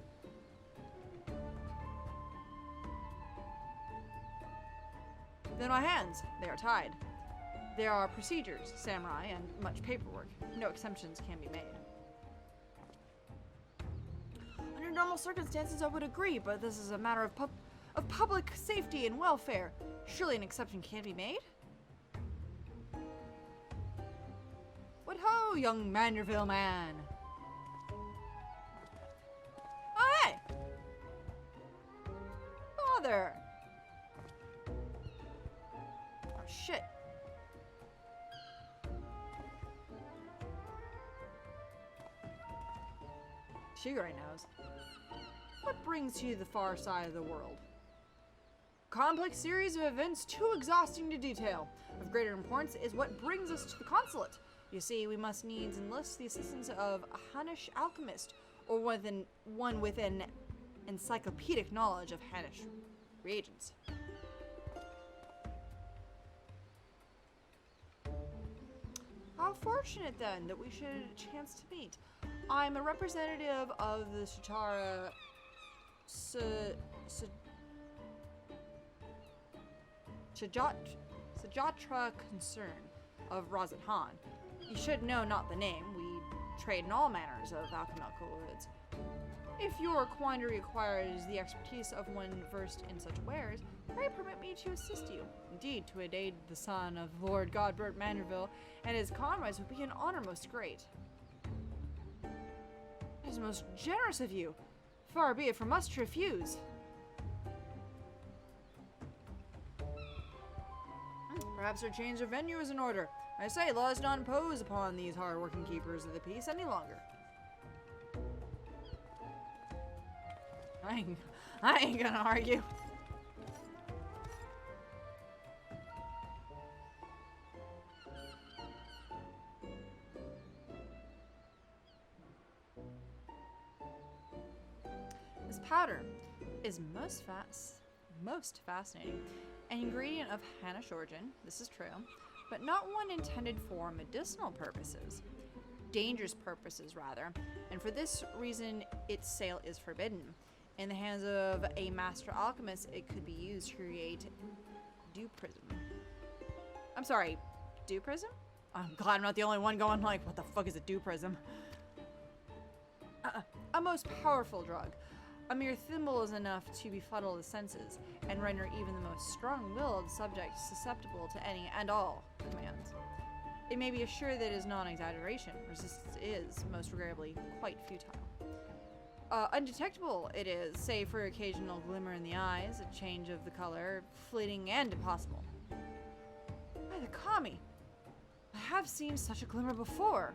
Then my hands, they are tied. There are procedures, samurai, and much paperwork. No exemptions can be made. Under normal circumstances, I would agree, but this is a matter of public safety and welfare. Surely an exception can be made? What ho, young Manderville man? Oh, hey! Father! Oh, shit. Shigeru knows. What brings you to the far side of the world? Complex series of events too exhausting to detail. Of greater importance is what brings us to the consulate. You see, we must needs enlist the assistance of a Hannish alchemist, or one with an encyclopedic knowledge of Hannish reagents. How fortunate then that we should chance to meet. I'm a representative of the Shatara Sajatra concern of Razat Han. You should know not the name. We trade in all manners of alchemical goods. If your quandary requires the expertise of one versed in such wares, pray permit me to assist you. Indeed, to aid the son of Lord Godbert Manderville and his comrades would be an honor most great. It is most generous of you. Far be it from us to refuse. Perhaps our change of venue is in order. I say, let us not impose upon these hard-working keepers of the peace any longer. I ain't gonna argue. This powder is most fascinating. An ingredient of Hannish origin, this is true, but not one intended for medicinal purposes. Dangerous purposes, rather, and for this reason its sale is forbidden. In the hands of a master alchemist, it could be used to create dew prism. I'm sorry, dew prism? I'm glad I'm not the only one going like, what the fuck is a dew prism? A most powerful drug. A mere thimble is enough to befuddle the senses and render even the most strong-willed subject susceptible to any and all commands. It may be assured that it is not an exaggeration. Resistance is, most regrettably, quite futile. Undetectable it is, save for occasional glimmer in the eyes, a change of the color, fleeting and impossible. By the kami, I have seen such a glimmer before.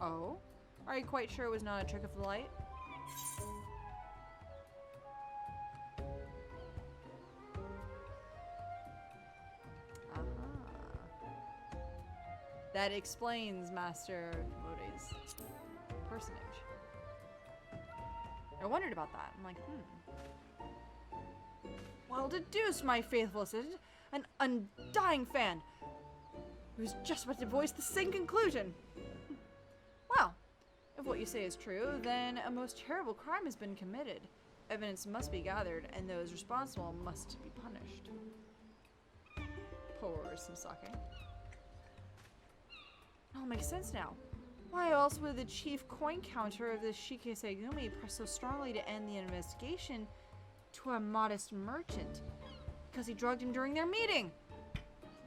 Oh? Are you quite sure it was not a trick of the light? That explains Master Mode's personage. I wondered about that. I'm like, Well deduced, my faithful assistant. An undying fan who was just about to voice the same conclusion. Well, if what you say is true, then a most terrible crime has been committed. Evidence must be gathered, and those responsible must be punished. Pour some sake. It all makes sense now. Why else would the chief coin counter of the Shikisegumi press so strongly to end the investigation to a modest merchant? Because he drugged him during their meeting.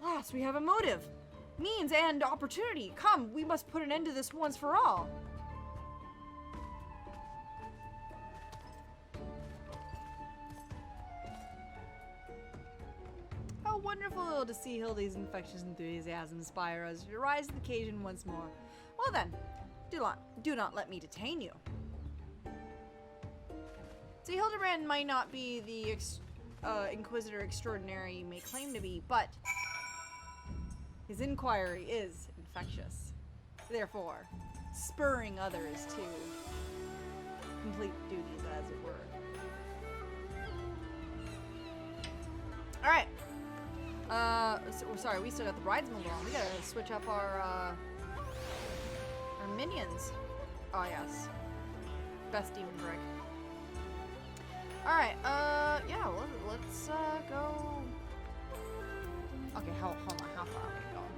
Alas, we have a motive, means, and opportunity. Come, we must put an end to this once for all. How wonderful to see Hildy's infectious enthusiasm inspire us to rise to the occasion once more. Well then, do not let me detain you. See, Hildibrand might not be the Inquisitor Extraordinary he may claim to be, but his inquiry is infectious. Therefore, spurring others to complete duties, as it were. Alright. Sorry, we still got the bridesmaid on. We gotta switch up our minions. Oh, yes. Best demon brick. Alright, yeah, let's, go... Okay, hold on, how far are we going?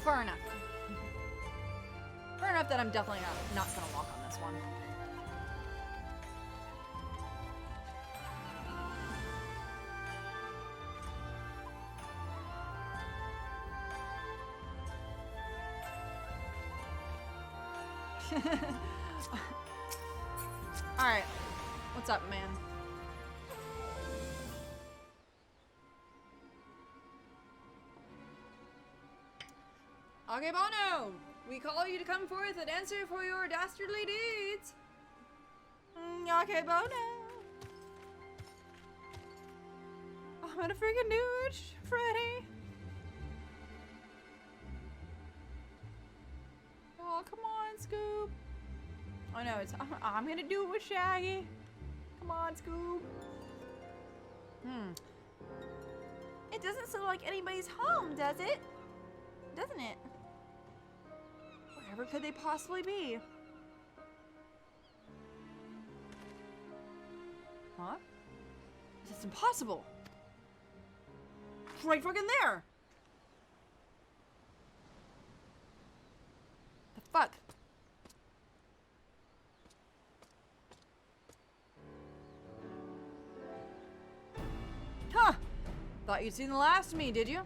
Far enough. Far enough that I'm definitely not gonna walk on this one. Alright. What's up, man? Akebono! We call you to come forth and answer for your dastardly deeds! Akebono! I'm gonna freaking do it, Freddy! Oh, come on, Scoop! Oh no, I'm gonna do it with Shaggy! Come on, Scoop! It doesn't sound like anybody's home, does it? Doesn't it? Wherever could they possibly be? Huh? It's impossible! It's right fucking there! The fuck? Huh! Thought you'd seen the last of me, did you?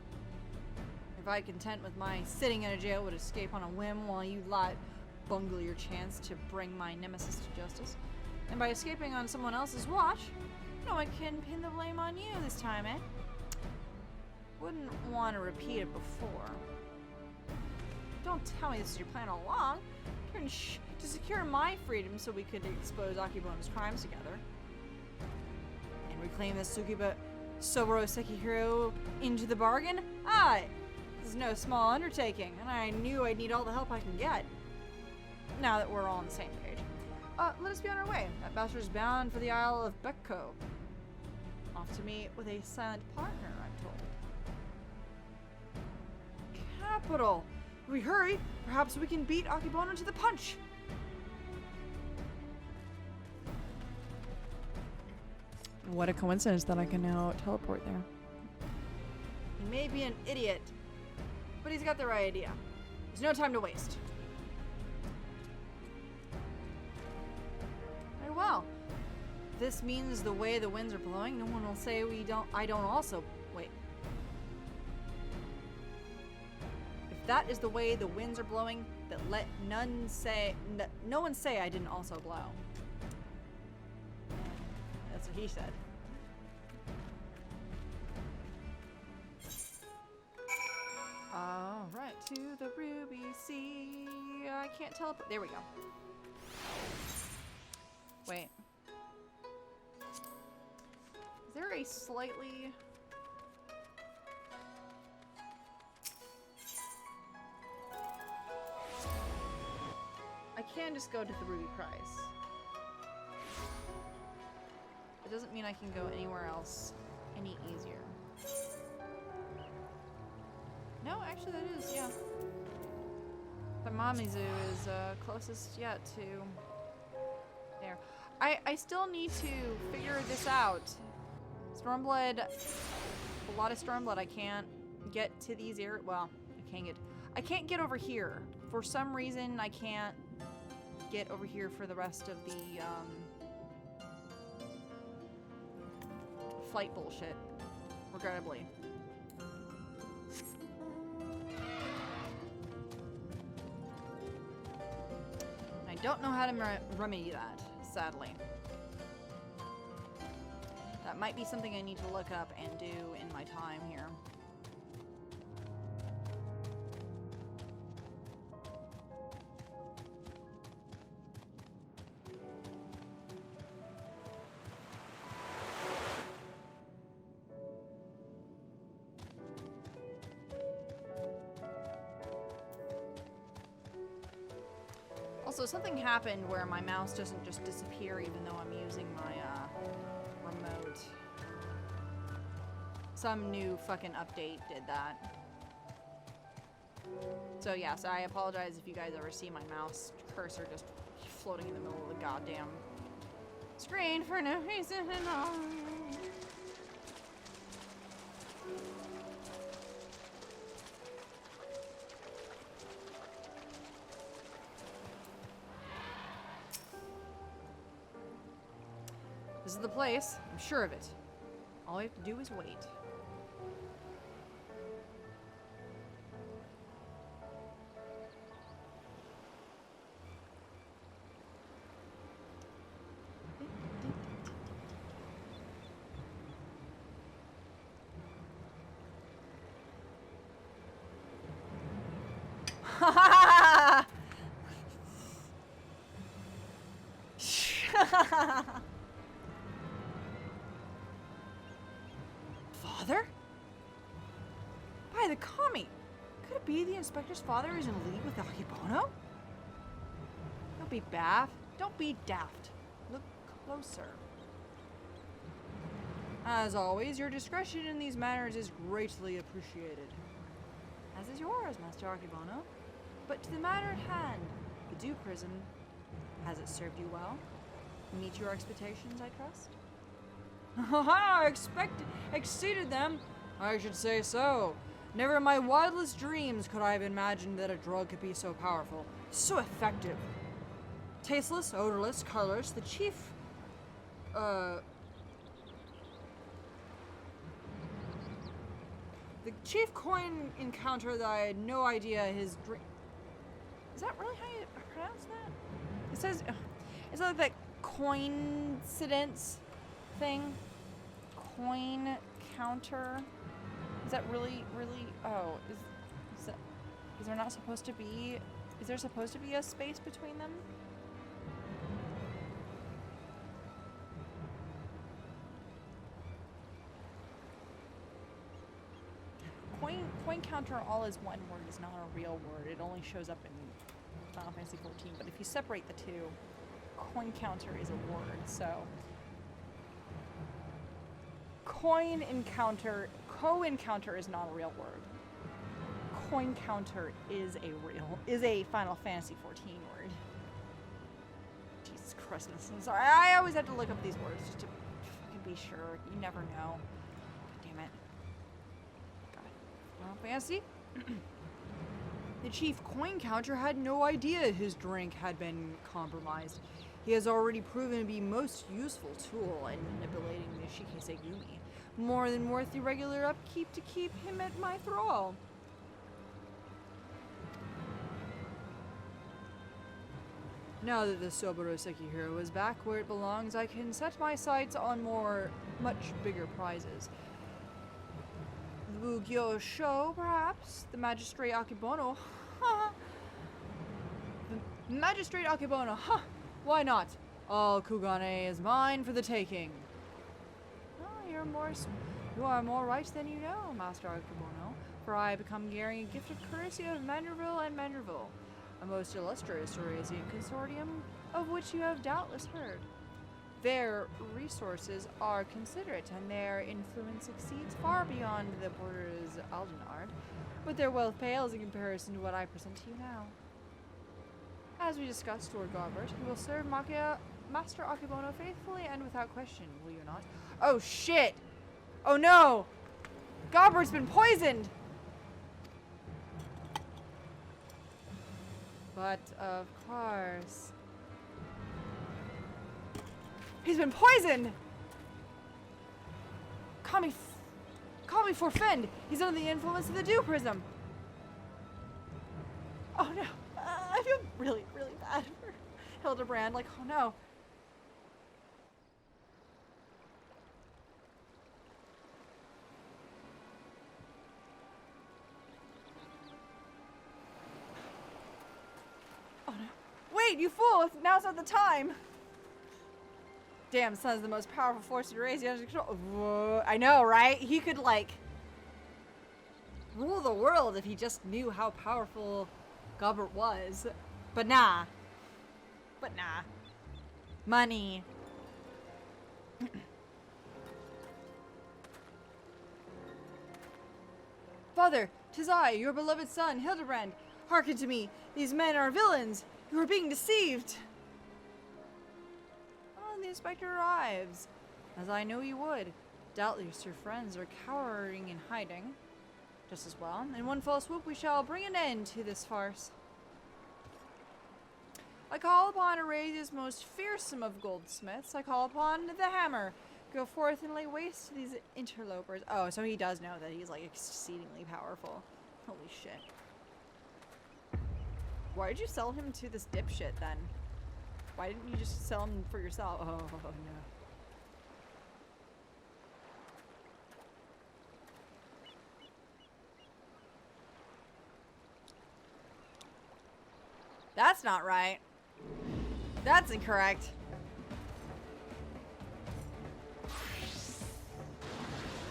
If I content with my sitting in a jail would escape on a whim while you lot bungle your chance to bring my nemesis to justice. And by escaping on someone else's watch, no one can pin the blame on you this time, eh? Wouldn't want to repeat it before. Don't tell me this is your plan all along. To secure my freedom so we could expose Akebono's crimes together. And reclaim the Tsukiba Soboro Sekihiro into the bargain? Aye! This is no small undertaking, and I knew I'd need all the help I can get. Now that we're all on the same page. Let us be on our way. That bastard's bound for the Isle of Bekko. Off to meet with a silent partner, I'm told. Capital! If we hurry, perhaps we can beat Akibono to the punch! What a coincidence that I can now teleport there. He may be an idiot, but he's got the right idea. There's no time to waste. Very well. This means the way the winds are blowing, no one will say I don't also. Wait. If that is the way the winds are blowing, then let no one say I didn't also blow. That's what he said. Alright, to the Ruby Sea. I can't teleport. There we go. Wait. Is there a slightly... I can just go to the Ruby Prize. It doesn't mean I can go anywhere else any easier. No, actually that is, yeah. The Mamizu is closest yet to there. I still need to figure this out. Stormblood, a lot of Stormblood. I can't get to these areas. Well, I can't get over here. For some reason, I can't get over here for the rest of the flight bullshit, regrettably. I don't know how to remedy that, sadly. That might be something I need to look up and do in my time here. Also, something happened where my mouse doesn't just disappear even though I'm using my remote. Some new fucking update did that. So yeah, so I apologize if you guys ever see my mouse cursor just floating in the middle of the goddamn screen for no reason at all. This is the place. I'm sure of it. All we have to do is wait. Father? By the kami! Could it be the inspector's father is in league with Akibono? Don't be baff. Don't be daft. Look closer. As always, your discretion in these matters is greatly appreciated. As is yours, Master Akibono. But to the matter at hand, the Dew Prism, has it served you well? Meet your expectations, I trust? Haha, exceeded them. I should say so. Never in my wildest dreams could I have imagined that a drug could be so powerful, so effective. Tasteless, odorless, colorless, the chief, coin encounter that I had no idea his dream. Is that really how you pronounce that? It says, it's like that coincidence thing. Coin counter. Is that really, oh, is there not supposed to be, is there supposed to be a space between them? Coin counter all is one word is not a real word. It only shows up in Final Fantasy XIV, but if you separate the two, coin counter is a word, so. Coin encounter. Co-encounter is not a real word. Coin counter is a Final Fantasy 14 word. Jesus Christmas. I'm sorry. I always have to look up these words just to fucking be sure. You never know. God damn it. God. Final Fantasy? The chief coin counter had no idea his drink had been compromised. He has already proven to be most useful tool in manipulating Nishike Segumi. More than worth the regular upkeep to keep him at my thrall. Now that the Soboro Sekihiro is back where it belongs, I can set my sights on much bigger prizes. The Bugyo Show, perhaps? The Magistrate Akibono? The Magistrate Akibono, huh? Why not? All Kugane is mine for the taking. Oh, you are more right than you know, Master Akibono, for I become carrying a gift of courtesy of Manderville and Manderville, a most illustrious Eurasian consortium of which you have doubtless heard. Their resources are considerate, and their influence exceeds far beyond the borders of Aldenard, but their wealth pales in comparison to what I present to you now. As we discussed, Lord Garbert, you will serve Master Akibono faithfully and without question, will you not? Oh shit! Oh no! Garbert's been poisoned! But of course... He's been poisoned! Call me forfend! He's under the influence of the Dew Prism! Oh no! I feel really, really bad for Hildibrand. Like, oh no. Oh no. Wait, you fool! Now's not the time! Damn, Sun is the most powerful force to raise. Whoa. I know, right? He could, like, rule the world if he just knew how powerful Gobert was. But nah. Money. Father, 'tis I, your beloved son, Hildibrand. Hearken to me. These men are villains. You are being deceived. Oh, the inspector arrives. As I know you would. Doubtless your friends are cowering and hiding. Just as well. In one fell swoop, we shall bring an end to this farce. I call upon Eurasia's most fearsome of goldsmiths. I call upon the hammer. Go forth and lay waste to these interlopers. Oh, so he does know that he's, like, exceedingly powerful. Holy shit. Why did you sell him to this dipshit, then? Why didn't you just sell him for yourself? Oh, no. That's not right. That's incorrect.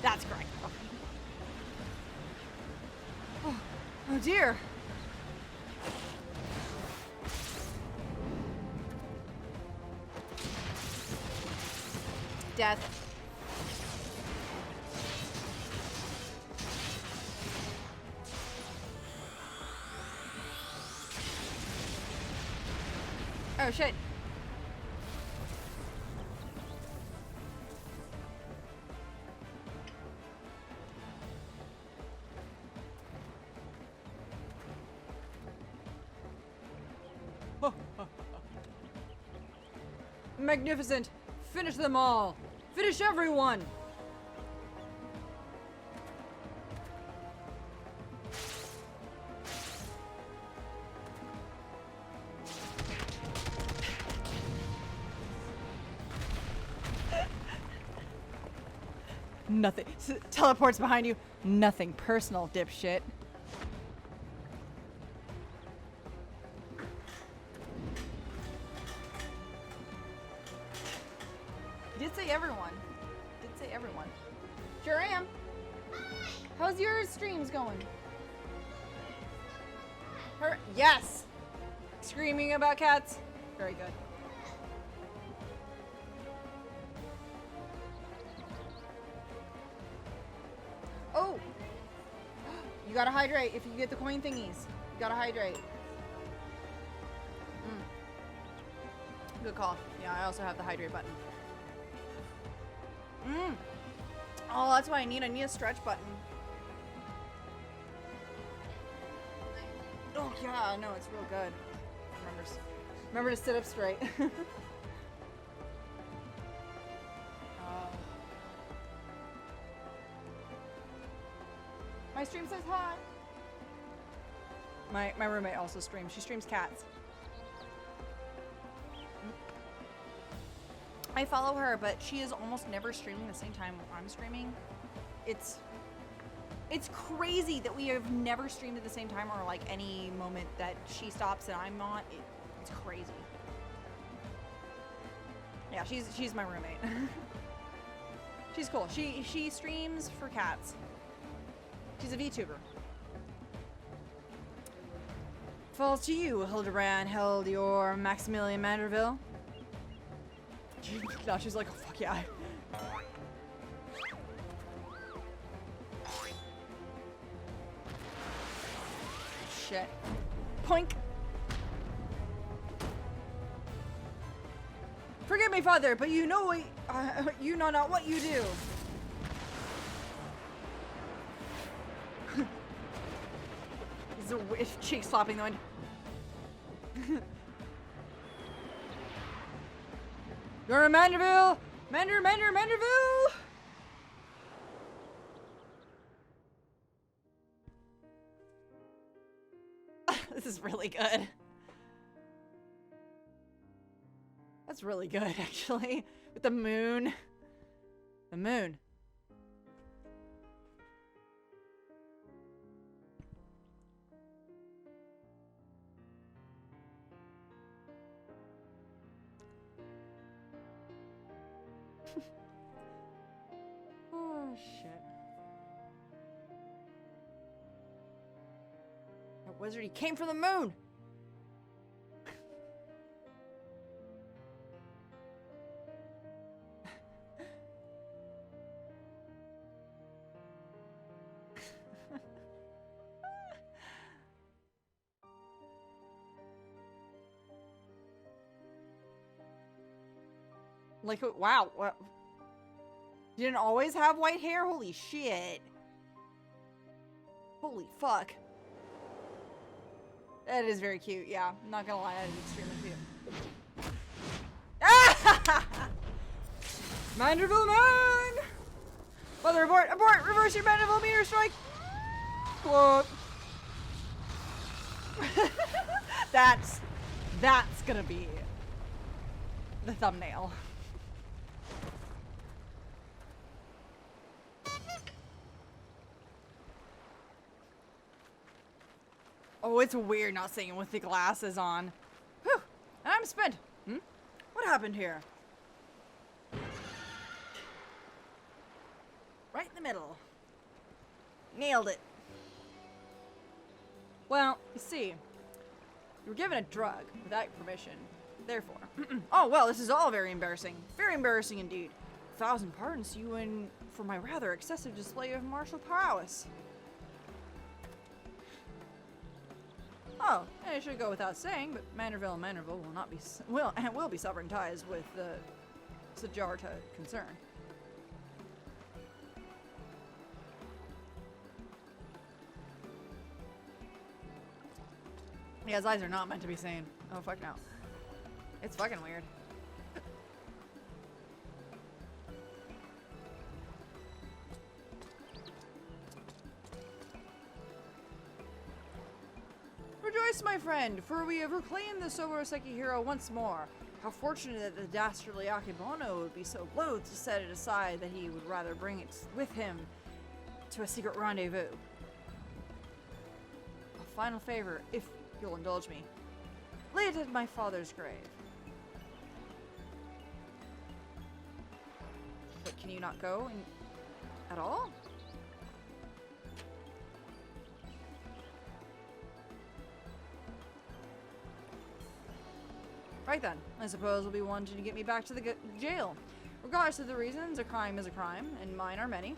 That's correct. Oh, oh dear. Death. Oh shit. Magnificent! Finish them all! Finish everyone! Nothing. Teleports behind you. Nothing personal, dipshit. Did say everyone. Did say everyone. Sure am. How's your streams going? Yes! Screaming about cats. Very good. You gotta hydrate if you get the coin thingies. You gotta hydrate. Good call. Yeah, I also have the hydrate button. Oh, that's what I need. I need a stretch button. Oh yeah, no, it's real good. Remember to sit up straight. My stream says hi. My roommate also streams. She streams cats. I follow her, but she is almost never streaming the same time I'm streaming. It's crazy that we have never streamed at the same time, or like any moment that she stops and I'm not. It's crazy. Yeah, she's my roommate. She's cool. She streams for cats. She's a VTuber. Falls to you, Hildibrand, held your Maximilian Manderville. Now she's like, oh fuck yeah. Shit. Poink. Forgive me, father, but you know what, you know not what you do. He's a cheek slapping the wind. You're a Manderville! Manderville! This is really good. That's really good, actually. With the moon. The moon. Oh, shit. That wizard, he came from the moon! Like, wow, what? You didn't always have white hair? Holy shit. Holy fuck. That is very cute, yeah. I'm not gonna lie, that is extremely cute. Manderville man! Mother, abort! Reverse your Manderville meteor strike! Quote. That's gonna be the thumbnail. Oh, it's weird not seeing with the glasses on. Whew! And I'm spent. What happened here? Right in the middle. Nailed it. Well, you see, you were given a drug without your permission. Therefore, oh well, this is all very embarrassing. Very embarrassing indeed. 1,000 pardons to you and for my rather excessive display of martial prowess. Oh, and it should go without saying, but Manderville and Manderville will not be will be severing ties with the Sajarta concern. Yeah, his eyes are not meant to be seen. Oh fuck no. It's fucking weird. Rejoice, my friend, for we have reclaimed the Soboroseki hero once more. How fortunate that the dastardly Akebono would be so loath to set it aside that he would rather bring it with him to a secret rendezvous. A final favor, if you'll indulge me. Lay it at my father's grave. But can you not go at all? Right then, I suppose we'll be wanting to get me back to the jail. Regardless of the reasons, a crime is a crime, and mine are many.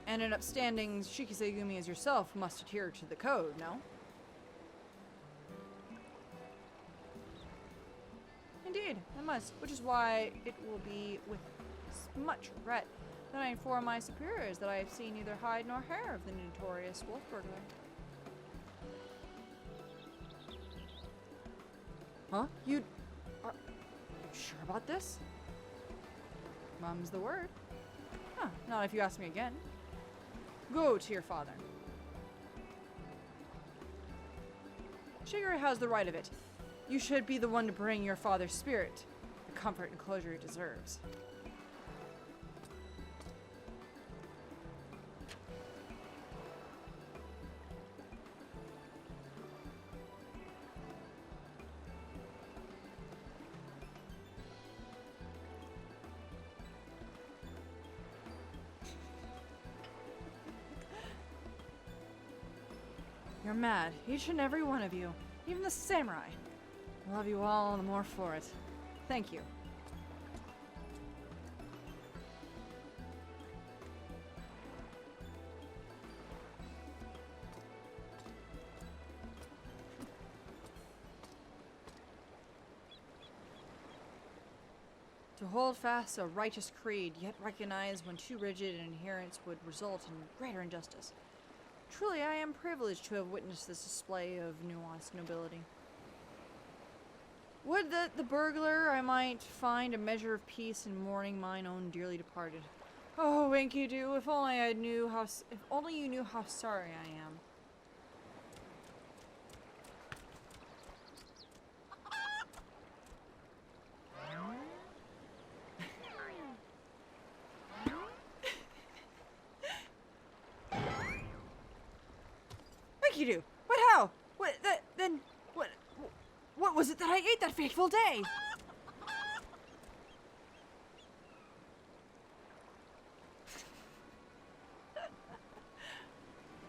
And an upstanding Shikisegumi as yourself must adhere to the code, no? Indeed, I must, which is why it will be with much regret that I inform my superiors that I have seen neither hide nor hair of the notorious wolf burglar. Huh? You sure about this? Mum's the word. Huh, not if you ask me again. Go to your father. Shigure has the right of it. You should be the one to bring your father's spirit the comfort and closure he deserves. You're mad, each and every one of you, even the samurai. I love you all the more for it. Thank you. To hold fast a righteous creed, yet recognize when too rigid an adherence would result in greater injustice. Truly, I am privileged to have witnessed this display of nuanced nobility. Would that the burglar I might find a measure of peace in mourning mine own dearly departed. Oh, Enkidu, if only I knew how, if only you knew how sorry I am. Enkidu, what how? What that then? What was it that I ate that fateful day?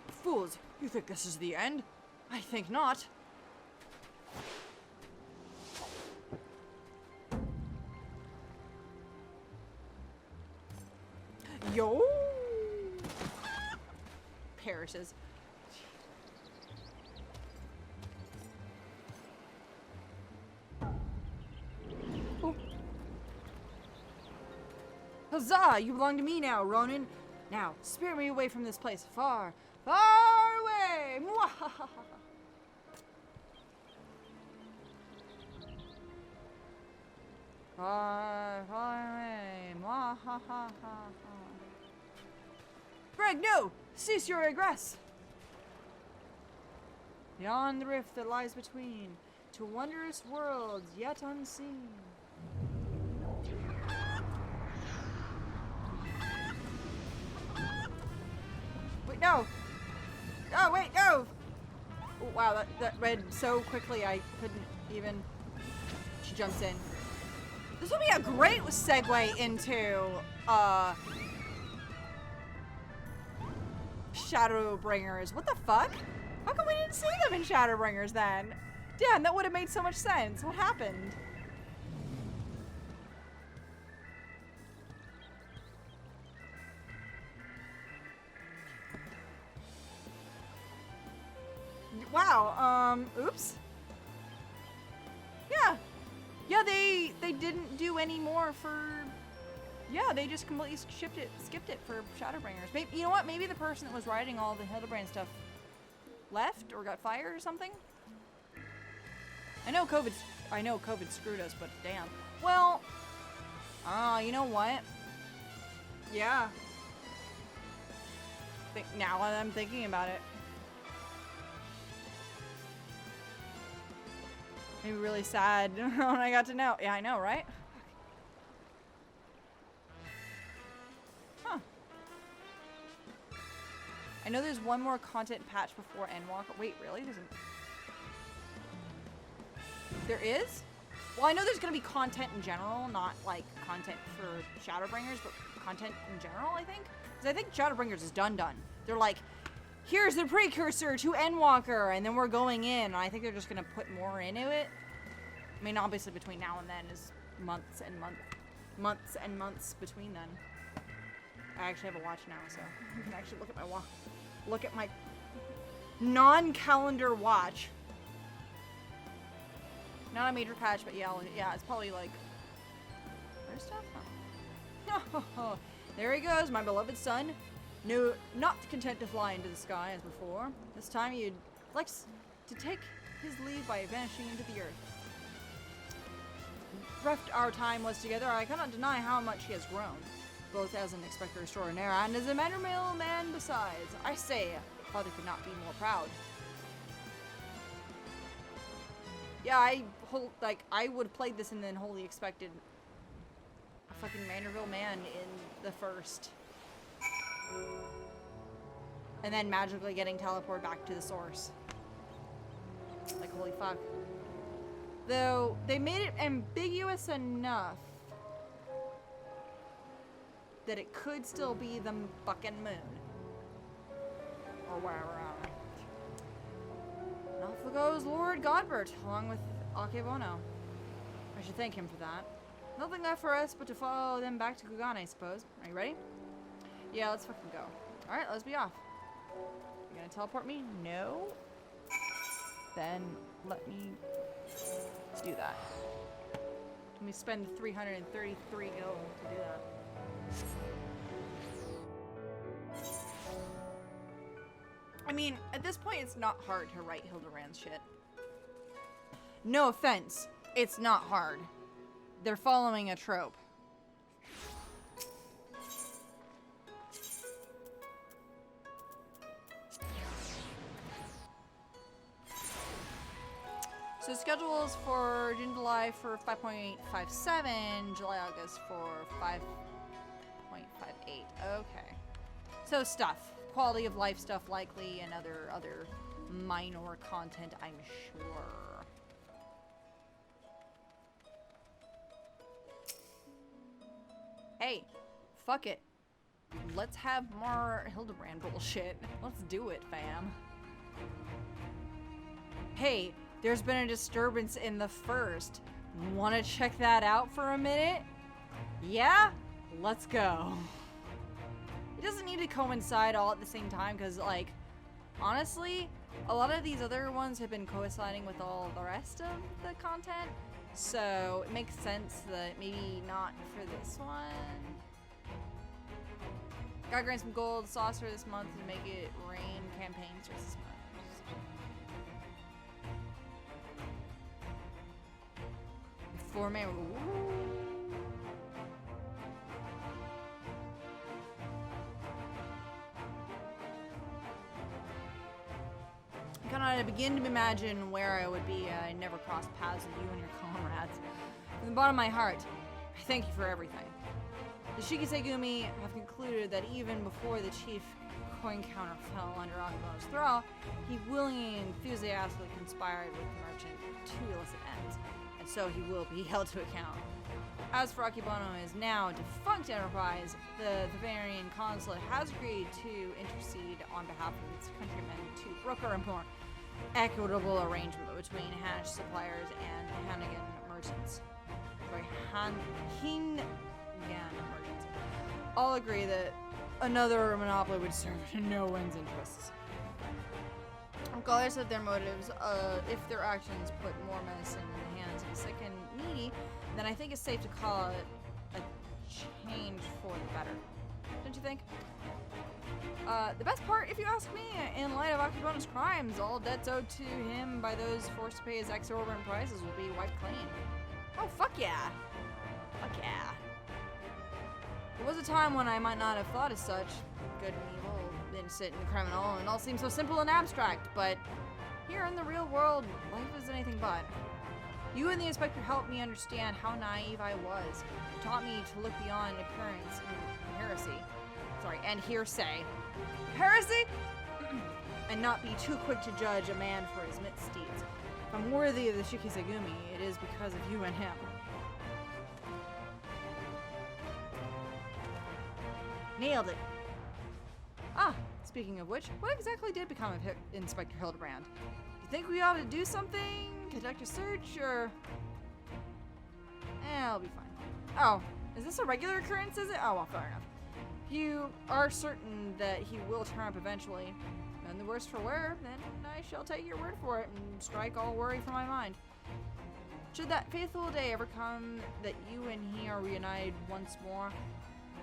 Fools, you think this is the end? I think not. Yo! Perishes. Huzzah! You belong to me now, Ronin. Now, spirit me away from this place. Far, far away! Mwahaha! Far, far away! Mwahaha! Greg, no! Cease your regress! Beyond the rift that lies between, to wondrous worlds yet unseen. Wait, no! Oh, wait, no! Oh, wow, that read so quickly I couldn't even... She jumps in. This would be a great segue into, Shadowbringers. What the fuck? How come we didn't see them in Shadowbringers then? Damn, that would have made so much sense. What happened? Wow, oops. Yeah. Yeah, they didn't do any more for... Yeah, they just completely skipped it for Shadowbringers. Maybe, you know what? Maybe the person that was writing all the Hildibrand stuff left or got fired or something? I know COVID screwed us, but damn. Well, you know what? Yeah. Now that I'm thinking about it. Maybe really sad when I got to know. Yeah, I know, right? Huh. I know there's one more content patch before Endwalker. Wait, really? There is? Well, I know there's gonna be content in general, not like content for Shadowbringers, but content in general, I think. Because I think Shadowbringers is done. They're like, here's the precursor to Endwalker, and then we're going in. And I think they're just gonna put more into it. I mean, obviously between now and then is months and months between then. I actually have a watch now, so I can actually look at my look at my non-calendar watch. Not a major patch, but yeah, it's probably like where's stuff? Oh. There he goes, my beloved son. No, not content to fly into the sky as before. This time he likes to take his leave by vanishing into the earth. Rough our time was together, I cannot deny how much he has grown, both as an inspector extraordinaire and as a manner-mill man besides. I say, father could not be more proud. Yeah, I would have played this and then wholly expected a fucking Manderville man in the first. And then magically getting teleported back to the source. Like, holy fuck. Though, they made it ambiguous enough that it could still be the fucking moon. Or wherever, I don't know. And off goes Lord Godbert, along with Akebono. I should thank him for that. Nothing left for us but to follow them back to Kugan, I suppose. Are you ready? Yeah, let's fucking go. Alright, let's be off. You gonna teleport me? No? Then let me do that. Let me spend 333 gold to do that. I mean, at this point, it's not hard to write Hildibrand's shit. No offense, it's not hard. They're following a trope. So schedules for June, July for 5.57, July, August for 5.58. Okay. So stuff. Quality of life stuff likely, and other minor content, I'm sure. Hey, fuck it. Let's have more Hildibrand bullshit. Let's do it, fam. Hey, there's been a disturbance in the first. Wanna check that out for a minute? Yeah? Let's go. It doesn't need to coincide all at the same time, because, like, honestly, a lot of these other ones have been coinciding with all the rest of the content, so it makes sense that maybe not for this one. Gotta grind some gold saucer this month to make it rain campaigns for this month. For me, I cannot begin to imagine where I would be. I never crossed paths with you and your comrades. From the bottom of my heart, I thank you for everything. The Shikisegumi have concluded that even before the chief coin counter fell under Akebono's thrall, he willingly and enthusiastically conspired with the merchant to illicit ends, and so he will be held to account. As for Akebono is now defunct enterprise, the Bavarian consulate has agreed to intercede on behalf of its countrymen to broker a more equitable arrangement between Hanish suppliers and Hannigan merchants. Sorry, Hannigan merchants. All agree that another monopoly would serve no one's interests. Regardless of their motives, if their actions put more medicine in the hands of the sick and needy, then I think it's safe to call it a change for the better. Don't you think? The best part, if you ask me, in light of Akebono's crimes, all debts owed to him by those forced to pay his exorbitant prices will be wiped clean. Oh, fuck yeah. Fuck yeah. There was a time when I might not have thought as such. Good and evil, innocent and criminal, and all seems so simple and abstract, but here in the real world, life is anything but. You and the inspector helped me understand how naive I was. You taught me to look beyond appearance and heresy. Sorry, and hearsay. Heresy? And not be too quick to judge a man for his misdeeds. If I'm worthy of the Shikisegumi, it is because of you and him. Nailed it. Ah, speaking of which, what exactly did become of Inspector Hildibrand? You think we ought to do something? Conduct a search, or... I'll be fine. Oh, is this a regular occurrence, is it? Oh, well, fair enough. you are certain that he will turn up eventually, and the worse for wear, then I shall take your word for it and strike all worry from my mind. Should that faithful day ever come that you and he are reunited once more,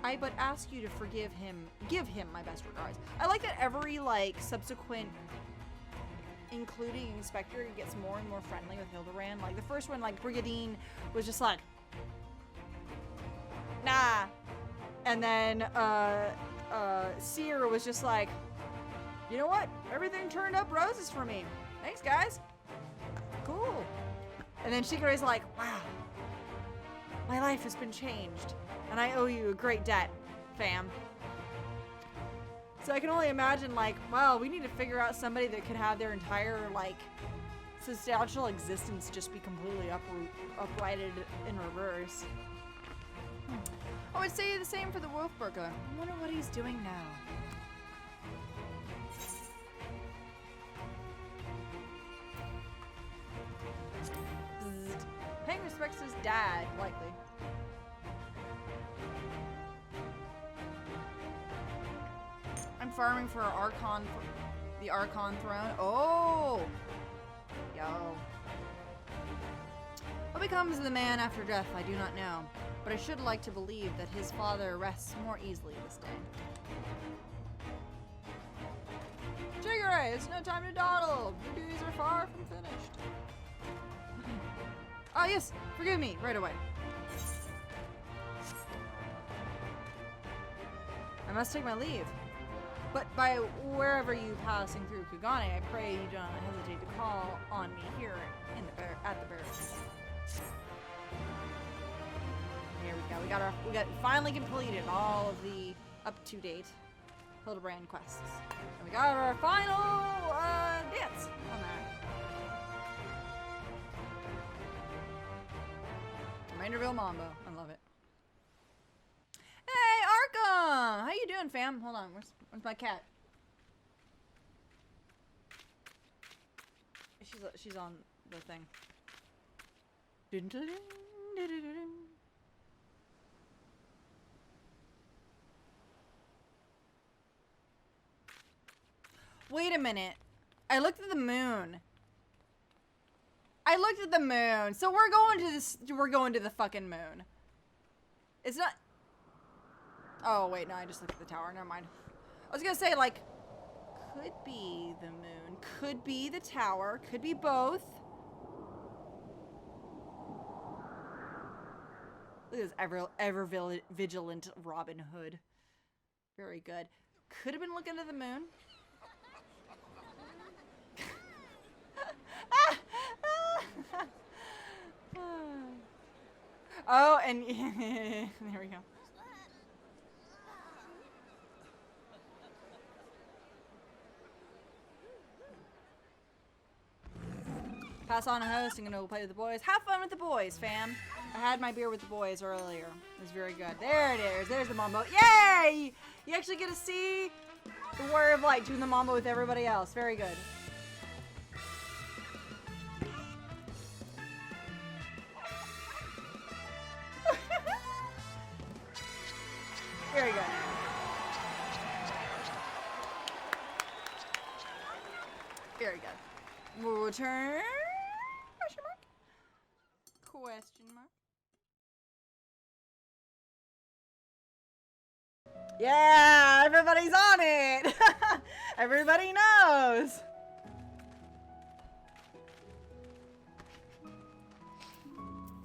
I but ask you to forgive him, give him my best regards. I like that every, like, subsequent, including Inspector, gets more and more friendly with Hildibrand. Like, the first one, like, Brigadine was just like, nah. And then, Seer was just like, you know what? Everything turned up roses for me. Thanks, guys. Cool. And then Shigaray's like, wow. My life has been changed. And I owe you a great debt, fam. So I can only imagine, like, well, we need to figure out somebody that could have their entire, like, substantial existence just be completely uprighted in reverse. I would say the same for the Wolfburger. I wonder what he's doing now. Paying respects to his dad, likely. I'm farming for the Archon throne. Oh! Yo. What becomes of the man after death, I do not know. But I should like to believe that his father rests more easily this day. Shigaray, it's no time to dawdle. Your duties are far from finished. Oh yes, forgive me, right away. I must take my leave. But by wherever you passing through Kugane, I pray you don't hesitate to call on me here in the at the barracks. Here we go. We got finally completed all of the up-to-date Hildibrand quests. And we got our final dance on that. Commanderville Mambo. I love it. Hey, Arkham! How you doing, fam? Hold on. Where's my cat? She's on the thing. Dun, dun, dun, dun, dun, dun. Wait a minute. I looked at the moon. I looked at the moon. So we're going to the fucking moon. It's not. Oh, wait, no, I just looked at the tower. Never mind. I was gonna say, like, could be the moon, could be the tower, could be both. Look at this ever vigilant Robin Hood. Very good. Could have been looking at the moon. Oh, and there we go. Pass on a host. I'm gonna go play with the boys. Have fun with the boys, fam. I had my beer with the boys earlier. It was very good. There it is. There's the mambo. Yay! You actually get to see the Warrior of Light doing the mambo with everybody else. Very good. Very good. Very good. We'll return. Question mark? Question mark. Yeah, everybody's on it. Everybody knows.